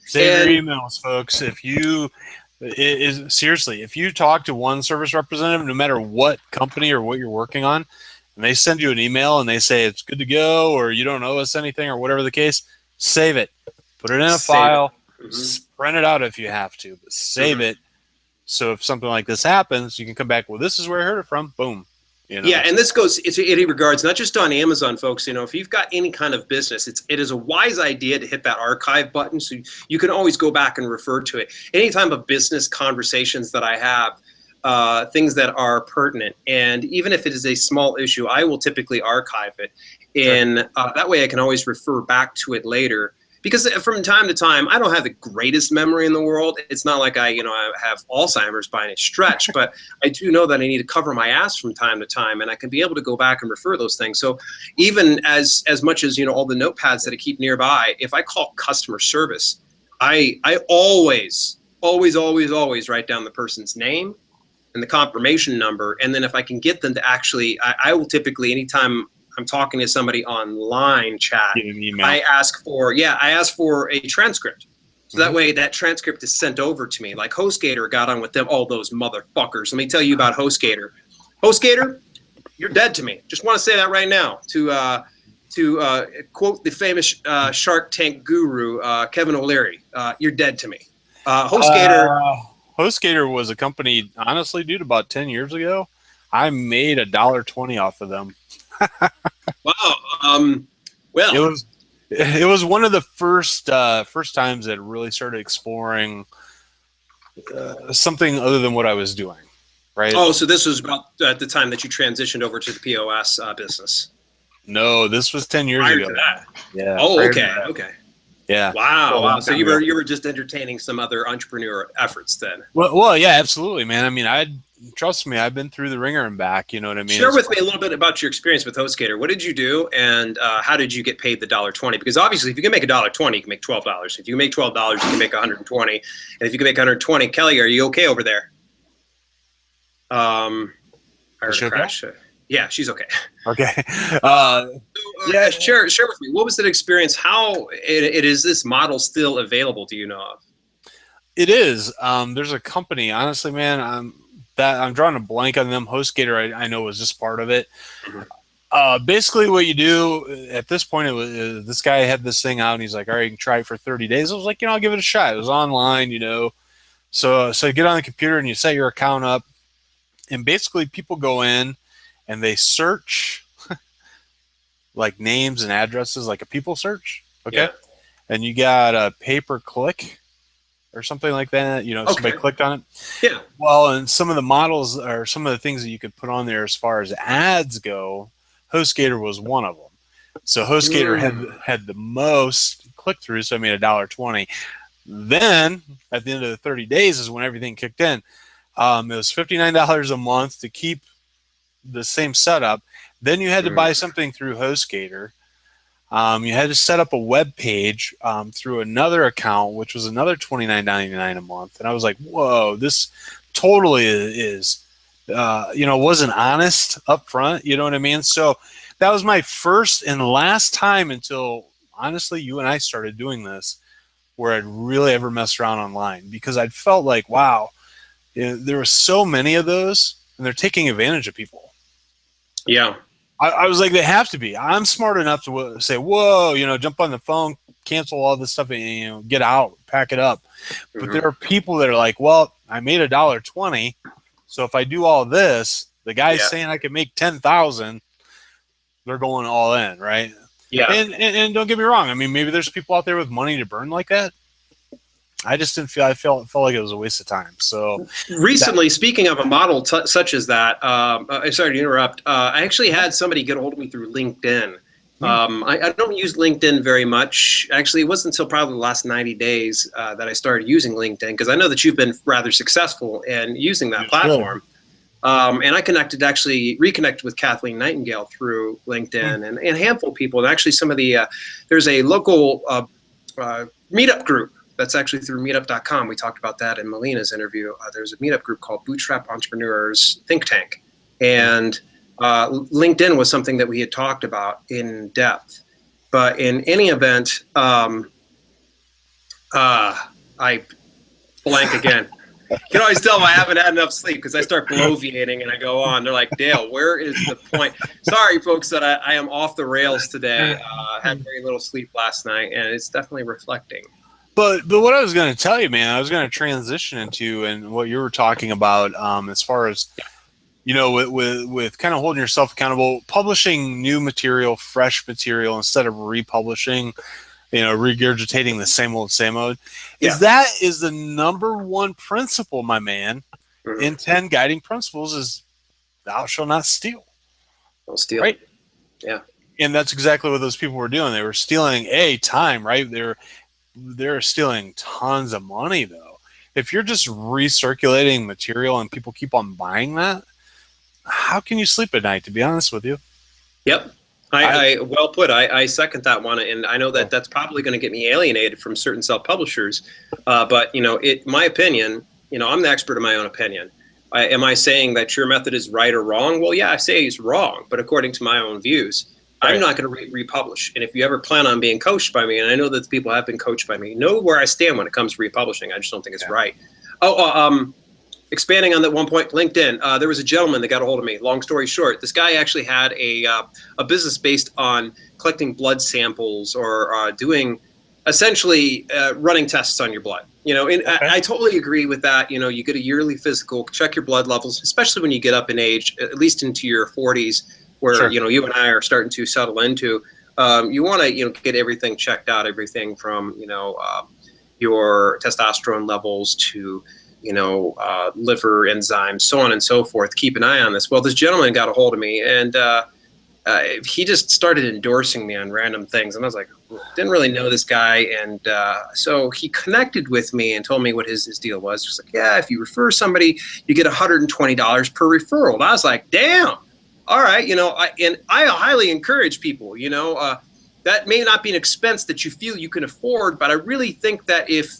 Save your emails, folks. If you seriously, if you talk to one service representative, no matter what company or what you're working on, and they send you an email and they say it's good to go, or you don't owe us anything, or whatever the case, save it. Put it in a file. Print it out if you have to, but save it. So if something like this happens, you can come back, well, this is where I heard it from. Boom. You know? Yeah, and this goes in any regards, not just on Amazon, folks. You know, if you've got any kind of business, it is a wise idea to hit that archive button, so you can always go back and refer to it. Any time of business conversations that I have, things that are pertinent, and even if it is a small issue, I will typically archive it. And that way I can always refer back to it later. Because from time to time, I don't have the greatest memory in the world. It's not like I have Alzheimer's by any stretch, but I do know that I need to cover my ass from time to time, and I can be able to go back and refer those things. So even as much as, you know, all the notepads that I keep nearby, if I call customer service, I always write down the person's name and the confirmation number. And then if I can get them to actually, I will typically, anytime I'm talking to somebody online chat, I ask for a transcript. So that way that transcript is sent over to me. Like HostGator got on with them, all those motherfuckers. Let me tell you about HostGator. HostGator, you're dead to me. Just want to say that right now to quote the famous Shark Tank guru, Kevin O'Leary, you're dead to me. HostGator was a company, honestly, dude, about 10 years ago. I made $1.20 off of them. Wow. Well, it was one of the first times that really started exploring something other than what I was doing. Right. Oh, so this was about at the time that you transitioned over to the POS business. No, this was 10 years ago. To that. Yeah. Oh, okay. Okay. Yeah. Wow. Well, So you were just entertaining some other entrepreneur efforts then. well, yeah, absolutely, man. I mean, trust me, I've been through the ringer and back. You know what I mean? Share with me a little bit about your experience with HostGator. What did you do, and how did you get paid the $1.20? Because obviously, if you can make $1.20, you can make $12. If you make $12, you can make 120. And if you can make 120, Kelly, are you okay over there? I heard a crash. Okay? Yeah, she's okay. Okay. Yeah, share with me. What was that experience? How is this model still available? Do you know of? It is. There's a company. Honestly, man, I'm drawing a blank on them. HostGator, I know was just part of it. Mm-hmm. Basically, what you do at this point, it was this guy had this thing out, and he's like, "All right, you can try it for 30 days." I was like, I'll give it a shot. It was online, So you get on the computer and you set your account up, and basically people go in and they search like names and addresses, like a people search. Okay. Yeah. And you got a pay-per-click or something like that. Somebody clicked on it. Yeah. Well, and some of the models or some of the things that you could put on there as far as ads go, HostGator was one of them. So HostGator had the most click-throughs, so I made $1.20. Then at the end of the 30 days is when everything kicked in. It was $59 a month to keep the same setup. Then you had to buy something through HostGator. You had to set up a web page through another account, which was another $29.99 a month. And I was like, whoa, this totally is, wasn't honest up front. You know what I mean? So that was my first and last time until, honestly, you and I started doing this, where I'd really ever messed around online, because I'd felt like, wow, there were so many of those, and they're taking advantage of people. Yeah. I was like, they have to be. I'm smart enough to say, whoa, jump on the phone, cancel all this stuff, and get out, pack it up. Mm-hmm. But there are people that are like, well, I made $1.20, so if I do all this, the guy's saying I can make 10,000. They're going all in, right? Yeah. And don't get me wrong. I mean, maybe there's people out there with money to burn like that. I just didn't feel. I felt like it was a waste of time. So recently, speaking of a model such as that, I'm sorry to interrupt. I actually had somebody get a hold of me through LinkedIn. I don't use LinkedIn very much. Actually, it wasn't until probably the last 90 days that I started using LinkedIn, because I know that you've been rather successful in using that platform. And I reconnected with Kathleen Nightingale through LinkedIn and a handful of people. And actually some of the, there's a local meetup group that's actually through meetup.com. We talked about that in Melina's interview. There's a meetup group called Bootstrap Entrepreneurs Think Tank. And LinkedIn was something that we had talked about in depth. But in any event, I blank again. You can always tell I haven't had enough sleep because I start bloviating and I go on. They're like, Dale, where is the point? Sorry, folks, that I am off the rails today. Had very little sleep last night, and it's definitely reflecting. But what I was going to tell you, man, I was going to transition into, and what you were talking about, as far as, with kind of holding yourself accountable, publishing new material, fresh material, instead of republishing, regurgitating the same old. That is the number one principle, my man, in 10 guiding principles is thou shalt not steal. Don't steal. Right? Yeah. And that's exactly what those people were doing. They were stealing time, right? They're stealing tons of money, though. If you're just recirculating material and people keep on buying that, how can you sleep at night, to be honest with you? Yep. I well put. I second that one, and I know that that's probably going to get me alienated from certain self-publishers. But my opinion, I'm the expert in my own opinion. Am I saying that your method is right or wrong? Well, yeah, I say it's wrong, but according to my own views, right. I'm not going to republish. And if you ever plan on being coached by me, and I know that people have been coached by me, know where I stand when it comes to republishing. I just don't think it's right. Expanding on that one point, LinkedIn, there was a gentleman that got a hold of me. Long story short, this guy actually had a business based on collecting blood samples or doing essentially running tests on your blood. I totally agree with that. You get a yearly physical, check your blood levels, especially when you get up in age, at least into your 40s, where sure. You and I are starting to settle into. You want to get everything checked out, everything from your testosterone levels to liver enzymes, so on and so forth. Keep an eye on this. Well, this gentleman got a hold of me, and he just started endorsing me on random things, and I was like, didn't really know this guy, and so he connected with me and told me what his deal was. Just like, yeah, if you refer somebody, you get $120 per referral. And I was like, damn, all right, you know, and I highly encourage people, you know, that may not be an expense that you feel you can afford, but I really think that if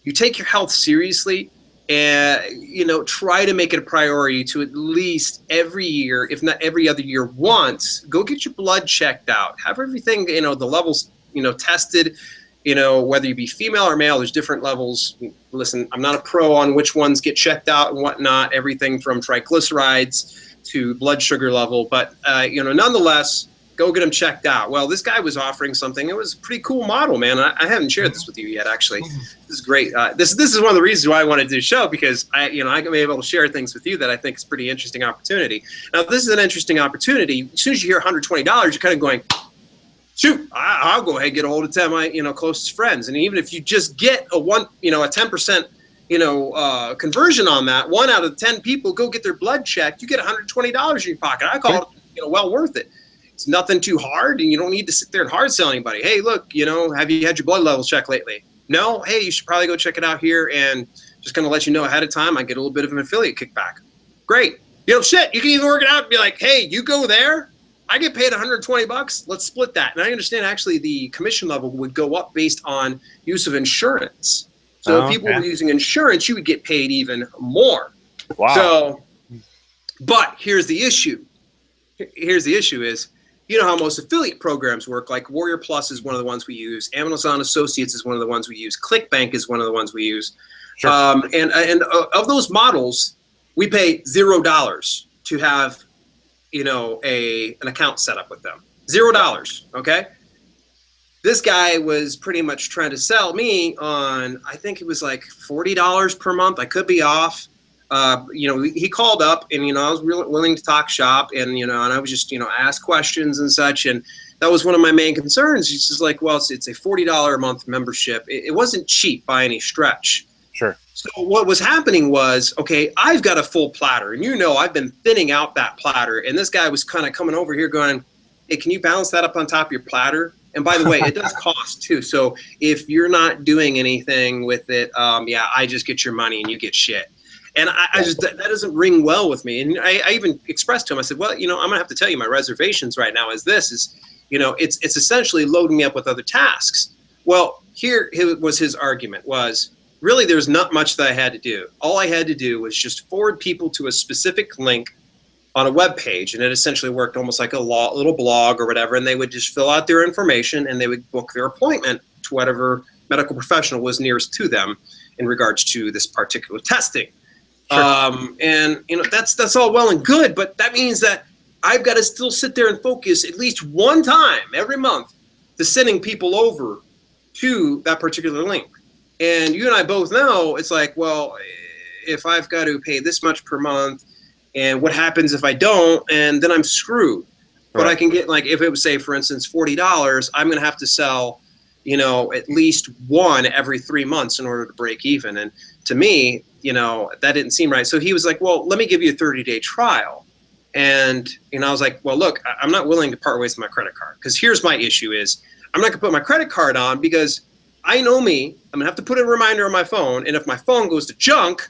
you take your health seriously, and you know, try to make it a priority to at least every year, if not every other year, once go get your blood checked out, have everything, you know, the levels, you know, tested, you know, whether you be female or male, there's different levels. Listen, I'm not a pro on which ones get checked out and whatnot, everything from triglycerides to blood sugar level, but you know, nonetheless, go get them checked out. Well, this guy was offering something. It was a pretty cool model, man. I haven't shared this with you yet, actually. This is great. This is one of the reasons why I wanted to do the show, because I can be able to share things with you that I think is a pretty interesting opportunity. Now, this is an interesting opportunity. As soon as you hear $120, you're kind of going, shoot, I'll go ahead and get a hold of 10 of my, you know, closest friends. And even if you just get a 10%, you know, conversion on that, 1 out of 10 people go get their blood checked, you get $120 in your pocket. I call it, you know, well worth it. It's nothing too hard, and you don't need to sit there and hard sell anybody. Hey, look, you know, have you had your blood levels checked lately? No? Hey, you should probably go check it out here, and just going to let you know ahead of time. I get a little bit of an affiliate kickback. Great. You know, shit, you can even work it out and be like, hey, you go there, I get paid $120. Let's split that. And I understand actually the commission level would go up based on use of insurance. So if people were using insurance, you would get paid even more. Wow. So, but here's the issue. Here's the issue is, you know how most affiliate programs work, like Warrior Plus is one of the ones we use. Amazon Associates is one of the ones we use. ClickBank is one of the ones we use. Sure. And of those models, we pay $0 to have, you know, an account set up with them. $0, okay? This guy was pretty much trying to sell me on, I think it was like $40 per month. I could be off. You know, he called up, and, you know, I was really willing to talk shop, and, you know, and I was just, you know, ask questions and such. And that was one of my main concerns. He's just like, well, it's a $40 a month membership. It wasn't cheap by any stretch. Sure. So what was happening was, okay, I've got a full platter, and, you know, I've been thinning out that platter. And this guy was kind of coming over here going, hey, can you balance that up on top of your platter? And by the way, it does cost too. So if you're not doing anything with it, yeah, I just get your money and you get shit. And I just, that doesn't ring well with me. And I even expressed to him, I said, well, you know, I'm gonna have to tell you my reservations right now is, you know, it's essentially loading me up with other tasks. Well, here was his argument was, really, there's not much that I had to do. All I had to do was just forward people to a specific link on a web page, and it essentially worked almost like a little blog or whatever, and they would just fill out their information, and they would book their appointment to whatever medical professional was nearest to them in regards to this particular testing. Sure. And, you know, that's all well and good, but that means that I've got to still sit there and focus at least one time every month to sending people over to that particular link. And you and I both know it's like, well, if I've got to pay this much per month, and what happens if I don't, and then I'm screwed. Right. But I can get, like, if it was, say, for instance, $40, I'm going to have to sell, you know, at least one every 3 months in order to break even. And to me, you know, that didn't seem right. So he was like, well, let me give you a 30-day trial. And, you know, I was like, well, look, I'm not willing to part ways with my credit card, because here's my issue is I'm not going to put my credit card on, because I know me, I'm going to have to put a reminder on my phone. And if my phone goes to junk,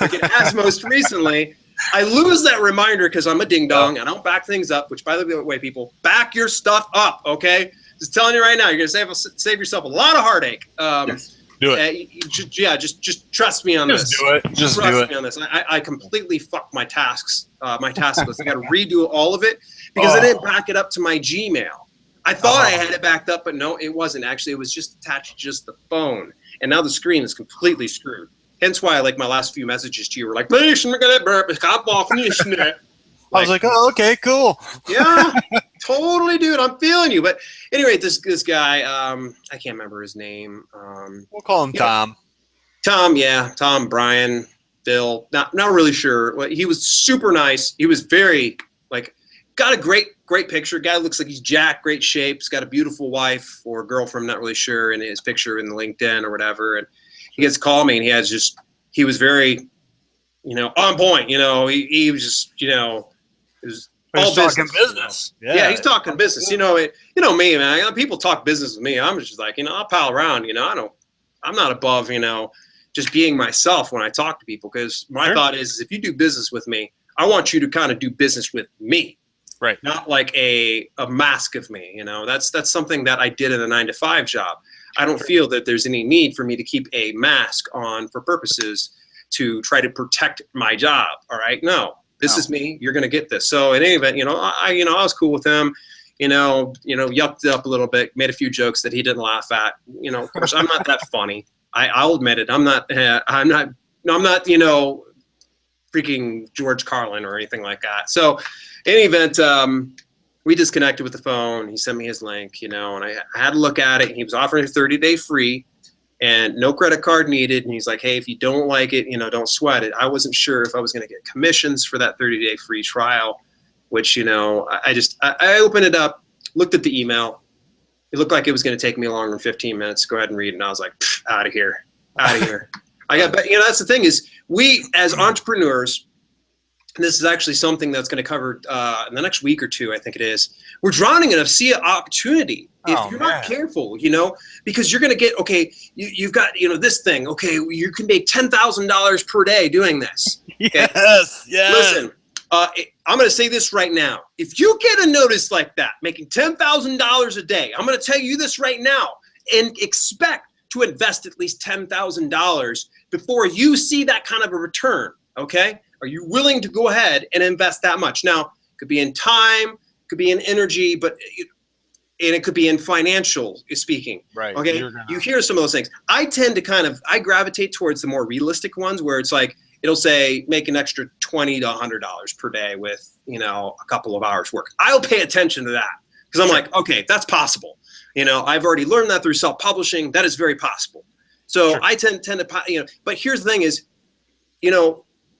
like it has most recently, I lose that reminder because I'm a ding dong. I don't back things up, which, by the way, people, back your stuff up, okay? Just telling you right now, you're going to save yourself a lot of heartache. Yes. Do it. Just trust me on this. Just do it. Just trust do it. me on this. I completely fucked my tasks, my task list. I got to redo all of it because I didn't back it up to my Gmail. I thought I had it backed up, but no, it wasn't. Actually, it was just attached to just the phone. And now the screen is completely screwed. Hence why, like, my last few messages to you were like, please, look at that burp. I was like, oh, okay, cool. Yeah, totally, dude. I'm feeling you. But anyway, this guy, I can't remember his name. We'll call him Tom. Tom, yeah. Tom, Brian, Bill. Not really sure. He was super nice. He was very, like, got a great picture. Guy looks like he's jacked, great shape. He's got a beautiful wife or girlfriend, not really sure, in his picture in the LinkedIn or whatever. And he gets to call me, and he was very, you know, on point. You know, he was just, you know, it was He's all talking business. business. Yeah, he's talking business. You know me, man. People talk business with me. I'm just like, I'll pal around. I'm not above, just being myself when I talk to people, because my thought is if you do business with me, I want you to kind of do business with me. Right. Not like a mask of me. That's something that I did in a 9-to-5 job. I don't feel that there's any need for me to keep a mask on for purposes to try to protect my job. All right. No, this is me. You're going to get this. So in any event, I was cool with him, yucked it up a little bit, made a few jokes that he didn't laugh at. Of course, I'm not that funny. I'll admit it. I'm not, freaking George Carlin or anything like that. So in any event, we disconnected with the phone. He sent me his link, and I had to look at it. He was offering a 30-day free and no credit card needed. And he's like, hey, if you don't like it, don't sweat it. I wasn't sure if I was going to get commissions for that 30-day free trial, which, I opened it up, looked at the email. It looked like it was going to take me longer than 15 minutes. Go ahead and read it. And I was like, out of here. That's the thing is, we as entrepreneurs, and this is actually something that's going to cover in the next week or two, I think it is, we're drowning in a sea of opportunity. If you're not careful, because you're going to get, you've got, this thing, you can make $10,000 per day doing this. Okay? Yes. Listen, I'm going to say this right now. If you get a notice like that, making $10,000 a day, I'm going to tell you this right now, and expect to invest at least $10,000 before you see that kind of a return. Okay. Are you willing to go ahead and invest that much? Now, it could be in time, could be in energy, and it could be in financial speaking. Right. Okay. You hear some of those things. I tend to I gravitate towards the more realistic ones where it's like, it'll say make an extra $20 to $100 per day with, a couple of hours work. I'll pay attention to that because I'm like, okay, that's possible. I've already learned that through self-publishing. That is very possible. So I tend to, but here's the thing is,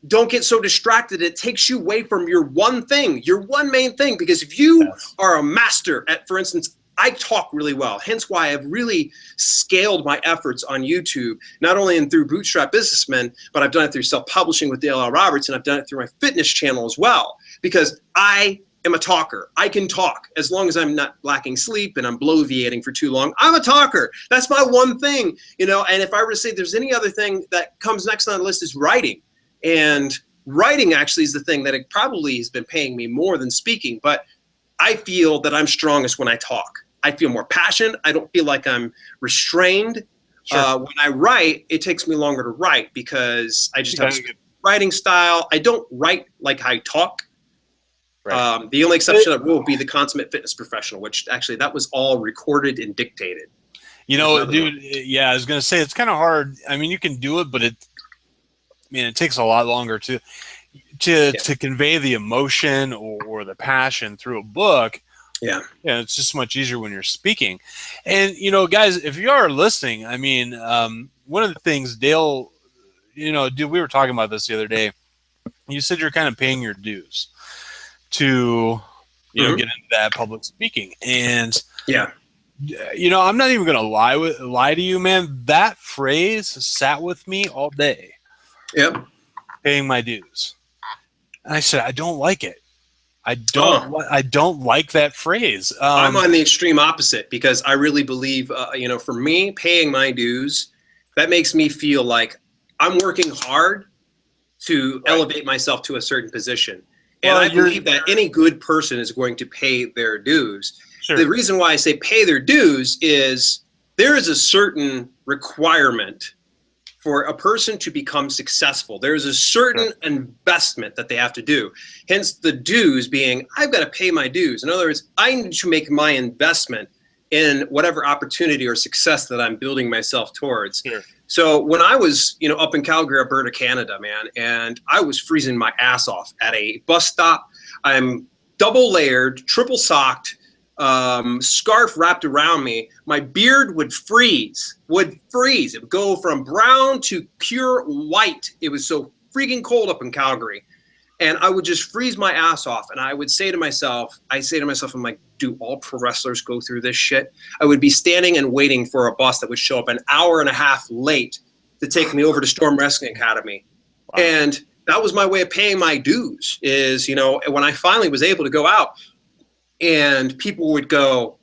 don't get so distracted. It takes you away from your one thing, your one main thing. Because if you are a master at, for instance, I talk really well, hence why I've really scaled my efforts on YouTube, not only through Bootstrap Businessmen, but I've done it through self-publishing with Dale L. Roberts, and I've done it through my fitness channel as well, because I am a talker. I can talk as long as I'm not lacking sleep and I'm bloviating for too long. I'm a talker. That's my one thing, and if I were to say there's any other thing that comes next on the list is writing. And writing actually is the thing that it probably has been paying me more than speaking, but I feel that I'm strongest when I talk. I feel more passion. I don't feel like I'm restrained. When I write, it takes me longer to write because I just have a writing style. I don't write like I talk. Right. The only exception to that rule would be the consummate fitness professional, which actually that was all recorded and dictated. Dude, I was going to say it's kind of hard. I mean, you can do it, but it takes a lot longer to convey the emotion or the passion through a book. Yeah, it's just much easier when you're speaking. And, guys, if you are listening, one of the things Dale, dude, we were talking about this the other day. You said you're kind of paying your dues to, get into that public speaking. And, I'm not even going to lie to you, man. That phrase sat with me all day. Yep. Paying my dues. And I said, I don't like it. I don't like that phrase. I'm on the extreme opposite because I really believe, for me, paying my dues, that makes me feel like I'm working hard to elevate myself to a certain position. And I believe that any good person is going to pay their dues. Sure. The reason why I say pay their dues is there is a certain requirement for a person to become successful. There's a certain investment that they have to do. Hence the dues being, I've got to pay my dues. In other words, I need to make my investment in whatever opportunity or success that I'm building myself towards. Sure. So when I was, up in Calgary, Alberta, Canada, man, and I was freezing my ass off at a bus stop. I'm double layered, triple socked, scarf wrapped around me. My beard would freeze. It would go from brown to pure white. It was so freaking cold up in Calgary. And I would just freeze my ass off. And I would say to myself, I'm like, do all pro wrestlers go through this shit? I would be standing and waiting for a bus that would show up an hour and a half late to take me over to Storm Wrestling Academy. Wow. And that was my way of paying my dues. Is, you know, when I finally was able to go out, and people would go,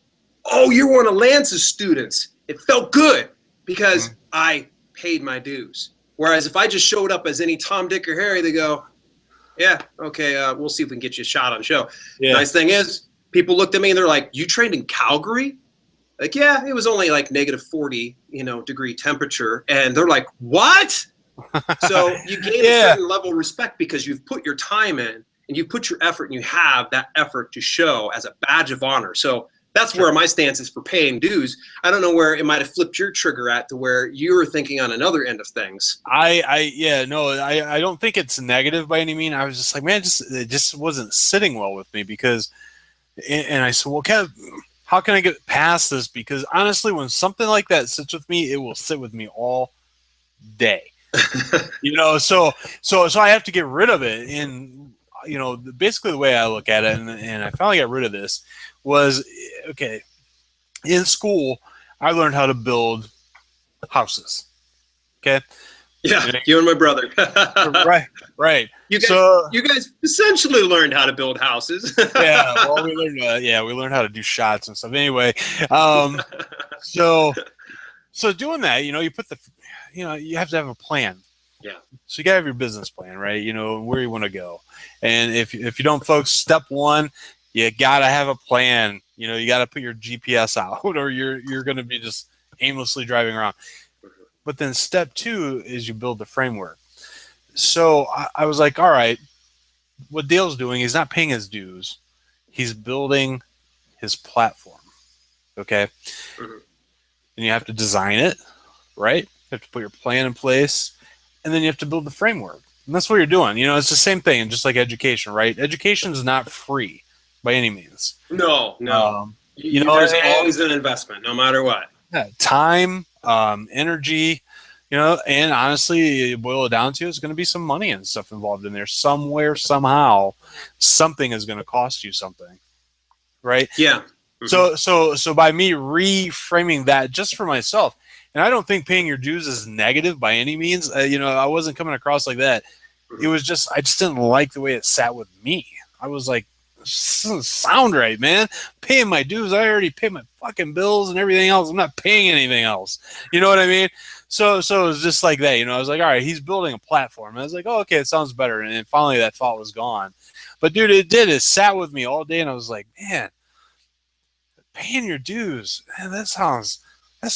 "Oh, you're one of Lance's students." It felt good because I paid my dues. Whereas if I just showed up as any Tom, Dick, or Harry, they go, "Yeah, okay, we'll see if we can get you a shot on show." Yeah. Nice thing is, people looked at me and they're like, "You trained in Calgary?" Like, yeah, it was only like -40, you know, degree temperature, and they're like, "What?" So you gain a certain level of respect because you've put your time in and you put your effort, and you have that effort to show as a badge of honor. So that's where my stance is for paying dues. I don't know where it might have flipped your trigger at to where you were thinking on another end of things. I don't think it's negative by any means. I was just like, man, it just wasn't sitting well with me because, and I said, well, Kev, how can I get past this? Because honestly, when something like that sits with me, it will sit with me all day. You know, so I have to get rid of it. And, you know, basically the way I look at it, and I finally got rid of this, was, okay, in school, I learned how to build houses. Okay. Yeah, you and my brother. Right. You guys essentially learned how to build houses. Yeah, well, we learned how to do shots and stuff. Anyway, so doing that, you know, you have to have a plan. Yeah. So you gotta have your business plan, right? You know, where you want to go. And if you don't, folks, step one, you gotta have a plan. You know, you gotta put your GPS out, or you're gonna be just aimlessly driving around. But then step two is you build the framework. So I was like, all right, what Dale's doing, he's not paying his dues. He's building his platform. Okay. And you have to design it, right? You have to put your plan in place, and then you have to build the framework. And that's what you're doing. You know, it's the same thing, just like education, right? Education is not free by any means. No. You know, there's always an investment, no matter what. Yeah, time, energy, you know, and honestly, you boil it down to, it's going to be some money and stuff involved in there. Somewhere, somehow, something is going to cost you something, right? Yeah. So by me reframing that just for myself, and I don't think paying your dues is negative by any means. You know, I wasn't coming across like that. It was just, I just didn't like the way it sat with me. I was like, this doesn't sound right, man. Paying my dues, I already paid my fucking bills and everything else. I'm not paying anything else. You know what I mean? So it was just like that. You know, I was like, all right, he's building a platform. And I was like, oh, okay, it sounds better. And then finally that thought was gone. But dude, it sat with me all day, and I was like, man, paying your dues, man, that's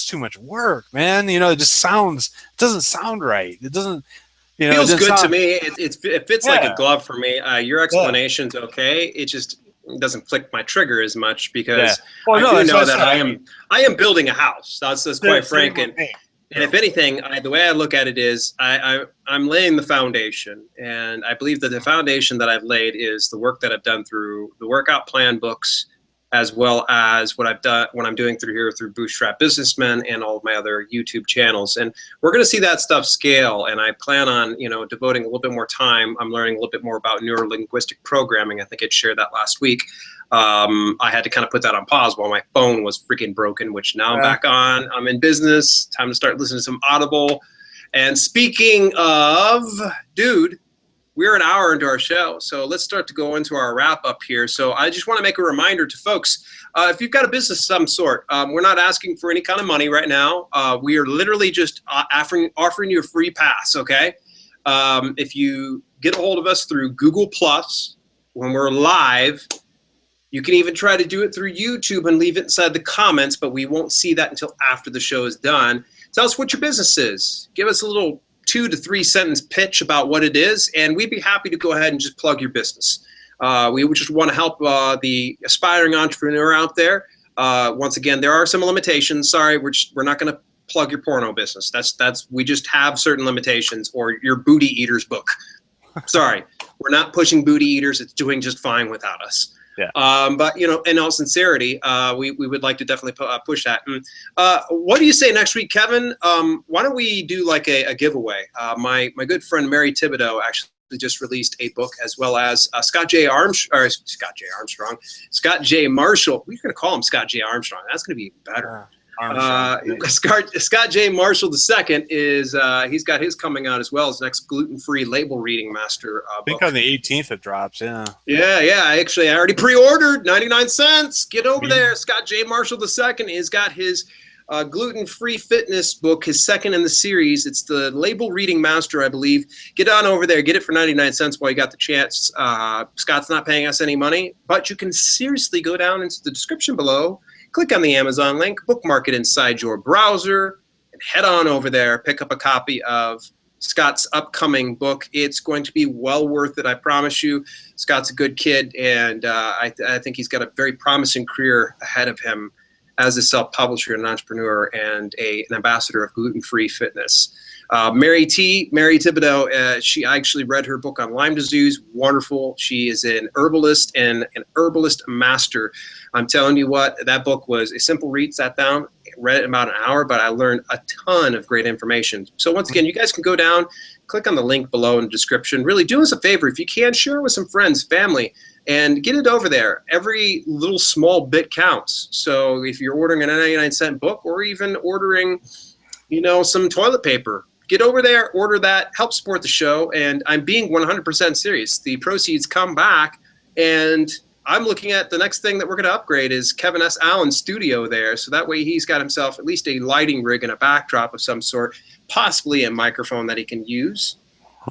too much work, man. You know, it doesn't sound right. It doesn't, you know, feels good to me. It fits like a glove for me. Your explanation's okay. It just doesn't flick my trigger as much because I do know that I am building a house. That's quite frank. And if anything, the way I look at it is I'm laying the foundation, and I believe that the foundation that I've laid is the work that I've done through the workout plan books, as well as what I'm doing through Bootstrap Businessmen and all of my other YouTube channels. And we're going to see that stuff scale. And I plan on, you know, devoting a little bit more time. I'm learning a little bit more about neuro-linguistic programming. I think I shared that last week. I had to kind of put that on pause while my phone was freaking broken, which now I'm back on. I'm in business. Time to start listening to some Audible. And speaking of, dude, we're an hour into our show, so let's start to go into our wrap up here. So I just want to make a reminder to folks, if you've got a business of some sort, we're not asking for any kind of money right now. We are literally just offering you a free pass, okay? If you get a hold of us through Google+, when we're live, you can even try to do it through YouTube and leave it inside the comments, but we won't see that until after the show is done. Tell us what your business is. Give us a little 2 to 3 sentence pitch about what it is, and we'd be happy to go ahead and just plug your business. We just want to help the aspiring entrepreneur out there. Once again, there are some limitations. Sorry, we're not going to plug your porno business. We just have certain limitations, or your booty eaters book. Sorry, we're not pushing booty eaters. It's doing just fine without us. Yeah. But, you know, in all sincerity, we would like to definitely push that. What do you say next week, Kevin? Why don't we do like a giveaway? My good friend Mary Thibodeau actually just released a book, as well as Scott J. Marshall. We're going to call him Scott J. Armstrong. That's going to be better. Scott J. Marshall II is he's got his coming out as well. His next gluten-free label reading master I think book. on the 18th it drops. Yeah. I already pre-ordered 99 cents. Get over there. Scott J. Marshall II has got his gluten-free fitness book, his second in the series. It's the label reading master, I believe. Get on over there. Get it for 99 cents while you got the chance. Scott's not paying us any money, but you can seriously go down into the description below, click on the Amazon link, bookmark it inside your browser, and head on over there. Pick up a copy of Scott's upcoming book. It's going to be well worth it, I promise you. Scott's a good kid, and I think he's got a very promising career ahead of him as a self-publisher and an entrepreneur and an ambassador of gluten-free fitness. Mary Thibodeau, I actually read her book on Lyme disease. Wonderful. She is an herbalist and an herbalist master. I'm telling you what, that book was a simple read. Sat down, read it in about an hour, but I learned a ton of great information. So once again, you guys can go down, click on the link below in the description. Really do us a favor. If you can, share it with some friends, family, and get it over there. Every little small bit counts. So if you're ordering a 99-cent book or even ordering, some toilet paper, get over there, order that, help support the show. And I'm being 100% serious. The proceeds come back, and I'm looking at the next thing that we're going to upgrade is Kevin S. Allen's studio there. So that way he's got himself at least a lighting rig and a backdrop of some sort, possibly a microphone that he can use.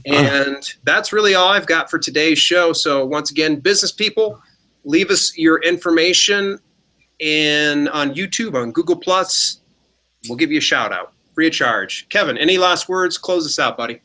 And that's really all I've got for today's show. So once again, business people, leave us your information on YouTube, on Google+. We'll give you a shout out, free of charge. Kevin, any last words? Close us out, buddy.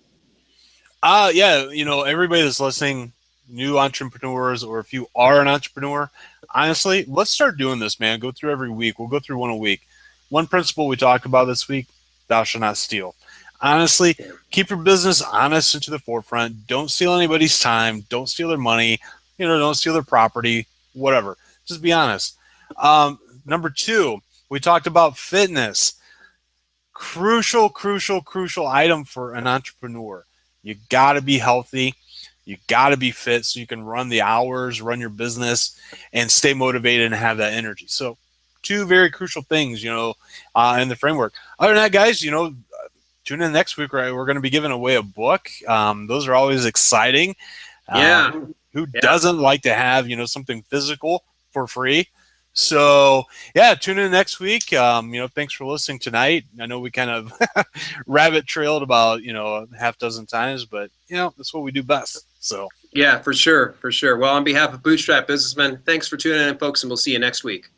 Everybody that's listening, new entrepreneurs, or if you are an entrepreneur, honestly, let's start doing this, man. Go through every week. We'll go through one a week. One principle we talked about this week: thou shalt not steal. Honestly, keep your business honest and to the forefront. Don't steal anybody's time. Don't steal their money. Don't steal their property, whatever. Just be honest. Number 2, we talked about fitness. Crucial item for an entrepreneur. You got to be healthy. You got to be fit so you can run the hours, run your business, and stay motivated and have that energy. So 2 very crucial things, in the framework. Other than that, guys, tune in next week. We're going to be giving away a book. Those are always exciting. Who doesn't like to have, something physical for free? So, tune in next week. Thanks for listening tonight. I know we kind of rabbit trailed about, a half dozen times, but, that's what we do best. So, yeah, for sure. Well, on behalf of Bootstrap Businessmen, thanks for tuning in, folks, and we'll see you next week.